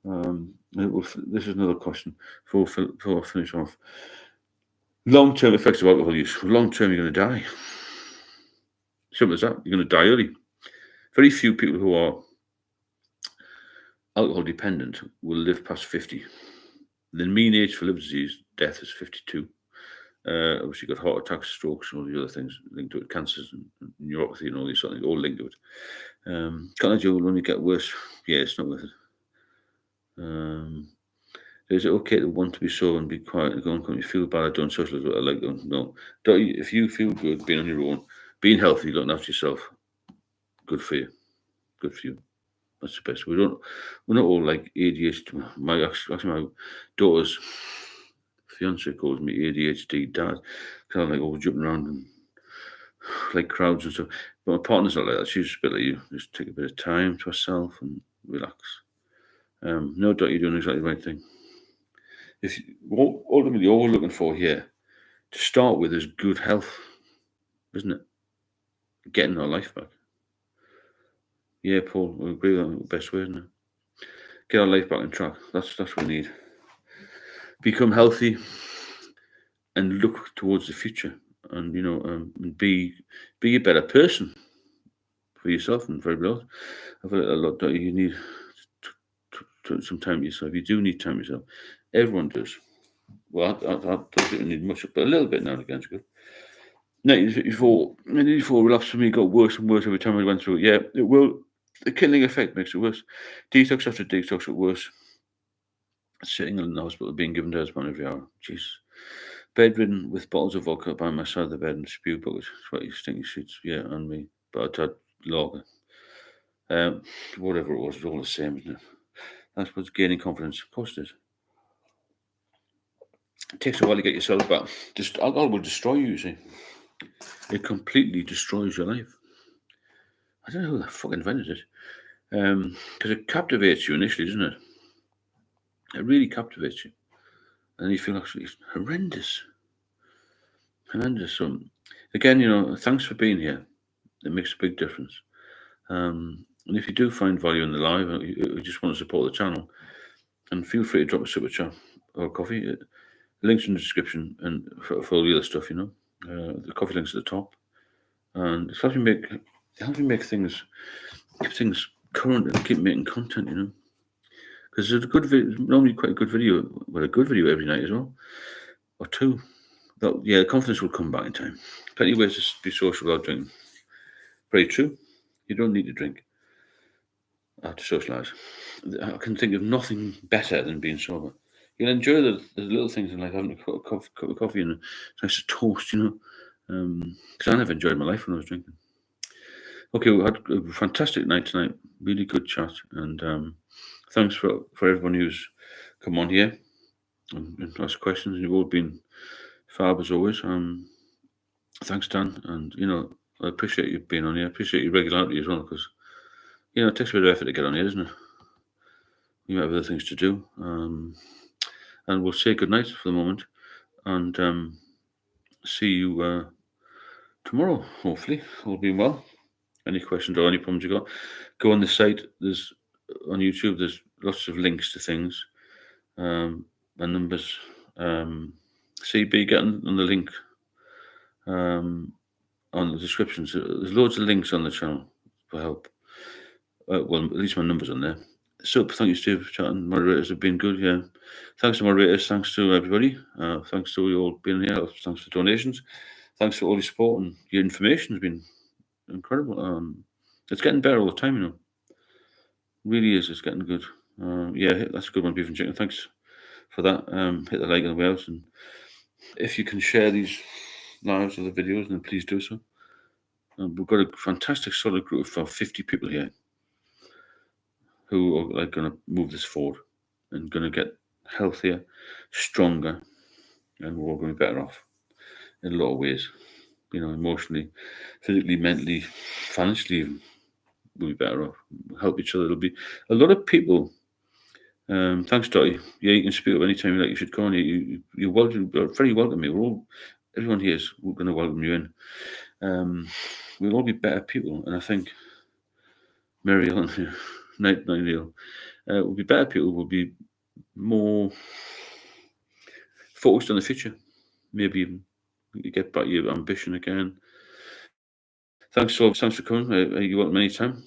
This is another question before I finish off. Long-term effects of alcohol use. Long-term, you're going to die. Simple as that. You're going to die early. Very few people who are alcohol dependent will live past 50. The mean age for liver disease death is 52. Obviously, you've got heart attacks, strokes, and all the other things linked to it, cancers and neuropathy and all these sort of things, all linked to it. Can't will only get worse. Yeah, it's not worth it. Is it okay to want to be sober and be quiet and go on? You feel bad, I don't socialize what I like. No. If you feel good being on your own, being healthy, looking after yourself, good for you. Good for you. That's the best. We're not all like ADHD. My daughter's fiance calls me ADHD dad. Kind of like always jumping around and like crowds and stuff. But my partner's not like that. She's just a bit like you. Just take a bit of time to herself and relax. No doubt you're doing exactly the right thing. Ultimately, all we're looking for here to start with is good health, isn't it? Getting our life back. Yeah, Paul, I agree with that. The best way, isn't it? Get our life back on track. That's what we need. Become healthy and look towards the future, and be a better person for yourself and for everybody else. I've heard a lot that you need some time to yourself. You do need time to yourself. Everyone does. Well, I don't need much, but a little bit now and again is good. 1984 relapse for me got worse and worse every time I went through it. Yeah, it will. The Kindling effect makes it worse. Detox after detox got worse. Sitting in the hospital, being given diazepam every hour. Jeez. Bedridden with bottles of vodka by my side of the bed and spew buckets, sweaty, stinky sheets. Yeah, on me. But I had lager. Whatever it was all the same, isn't it? That's what's gaining confidence. Of course it is. It takes a while to get yourself back. Just alcohol will destroy you, see. It completely destroys your life. I don't know who the fuck invented it. Because it captivates you initially, doesn't it? It really captivates you. And you feel actually horrendous. Horrendous. So, again, thanks for being here. It makes a big difference. And if you do find value in the live, and you just want to support the channel, and feel free to drop a super chat or coffee. Links in the description and for all the other stuff, the coffee links at the top. And it helps me make things, keep things current and keep making content, because there's normally quite a good video, a good video every night as well, or two. The confidence will come back in time. Plenty of ways to be social without drinking. Very true. You don't need to drink to socialise. I can think of nothing better than being sober. You'll enjoy the little things in life, having a cup of coffee and a nice toast, because I never enjoyed my life when I was drinking. Okay, we had a fantastic night tonight. Really good chat, and thanks for everyone who's come on here and asked questions. And you've all been fab as always. Thanks, Dan, and I appreciate you being on here. I appreciate your regularity as well, because it takes a bit of effort to get on here, doesn't it? You might have other things to do. And we'll say good night for the moment, and see you tomorrow. Hopefully, all being well. Any questions or any problems you got, go on the site. There's on YouTube. There's lots of links to things, and numbers. CB getting on the link on the descriptions. There's loads of links on the channel for help. Well, at least my number's on there. So thank you, Steve, for chatting. Moderators have been good. Yeah, thanks to moderators. Thanks to everybody. Thanks to you all being here. Thanks for donations. Thanks for all your support, and your information has been incredible. It's getting better all the time, Really is. It's getting good. Yeah, that's a good one, beef and chicken. Thanks for that. Hit the like on the way out, and if you can share these lives or the videos, then please do so. We've got a fantastic solid group of 50 people here who are going to move this forward and going to get healthier, stronger, and we're all going to be better off in a lot of ways. Emotionally, physically, mentally, financially, even. We'll be better off. We'll help each other. There'll be a lot of people. Thanks, Dottie. Yeah, you can speak up anytime you like. You should come on. You're welcome. You're very welcome. Everyone here is going to welcome you in. We'll all be better people, and I think Mary Ellen, Night Neil, will be better people. Will be more focused on the future. Maybe even you get back your ambition again. Thanks for coming. You're welcome anytime.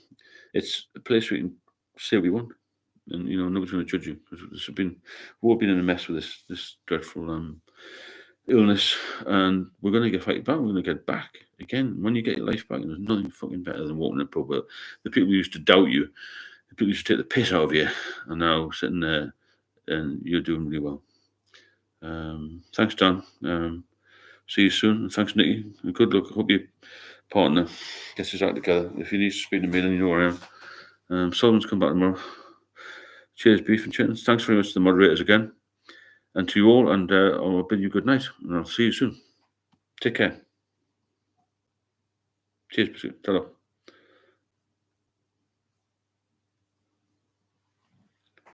It's a place where you can say what you want, and nobody's going to judge you. We've all been in a mess with this dreadful illness, and we're going to get fight back. We're going to get back again. When you get your life back, there's nothing fucking better than walking in a pub. But the people who used to doubt you, the people who used to take the piss out of you, are now sitting there, and you're doing really well. Thanks, Dan. See you soon. And thanks, Nikki. And good luck. Hope your partner gets his act together. If you need to speak to me, then you know where I am. Solomon's come back tomorrow. Cheers, beef and chickens. Thanks very much to the moderators again, and to you all, and I'll bid you good night, and I'll see you soon. Take care. Cheers. Ta-ra.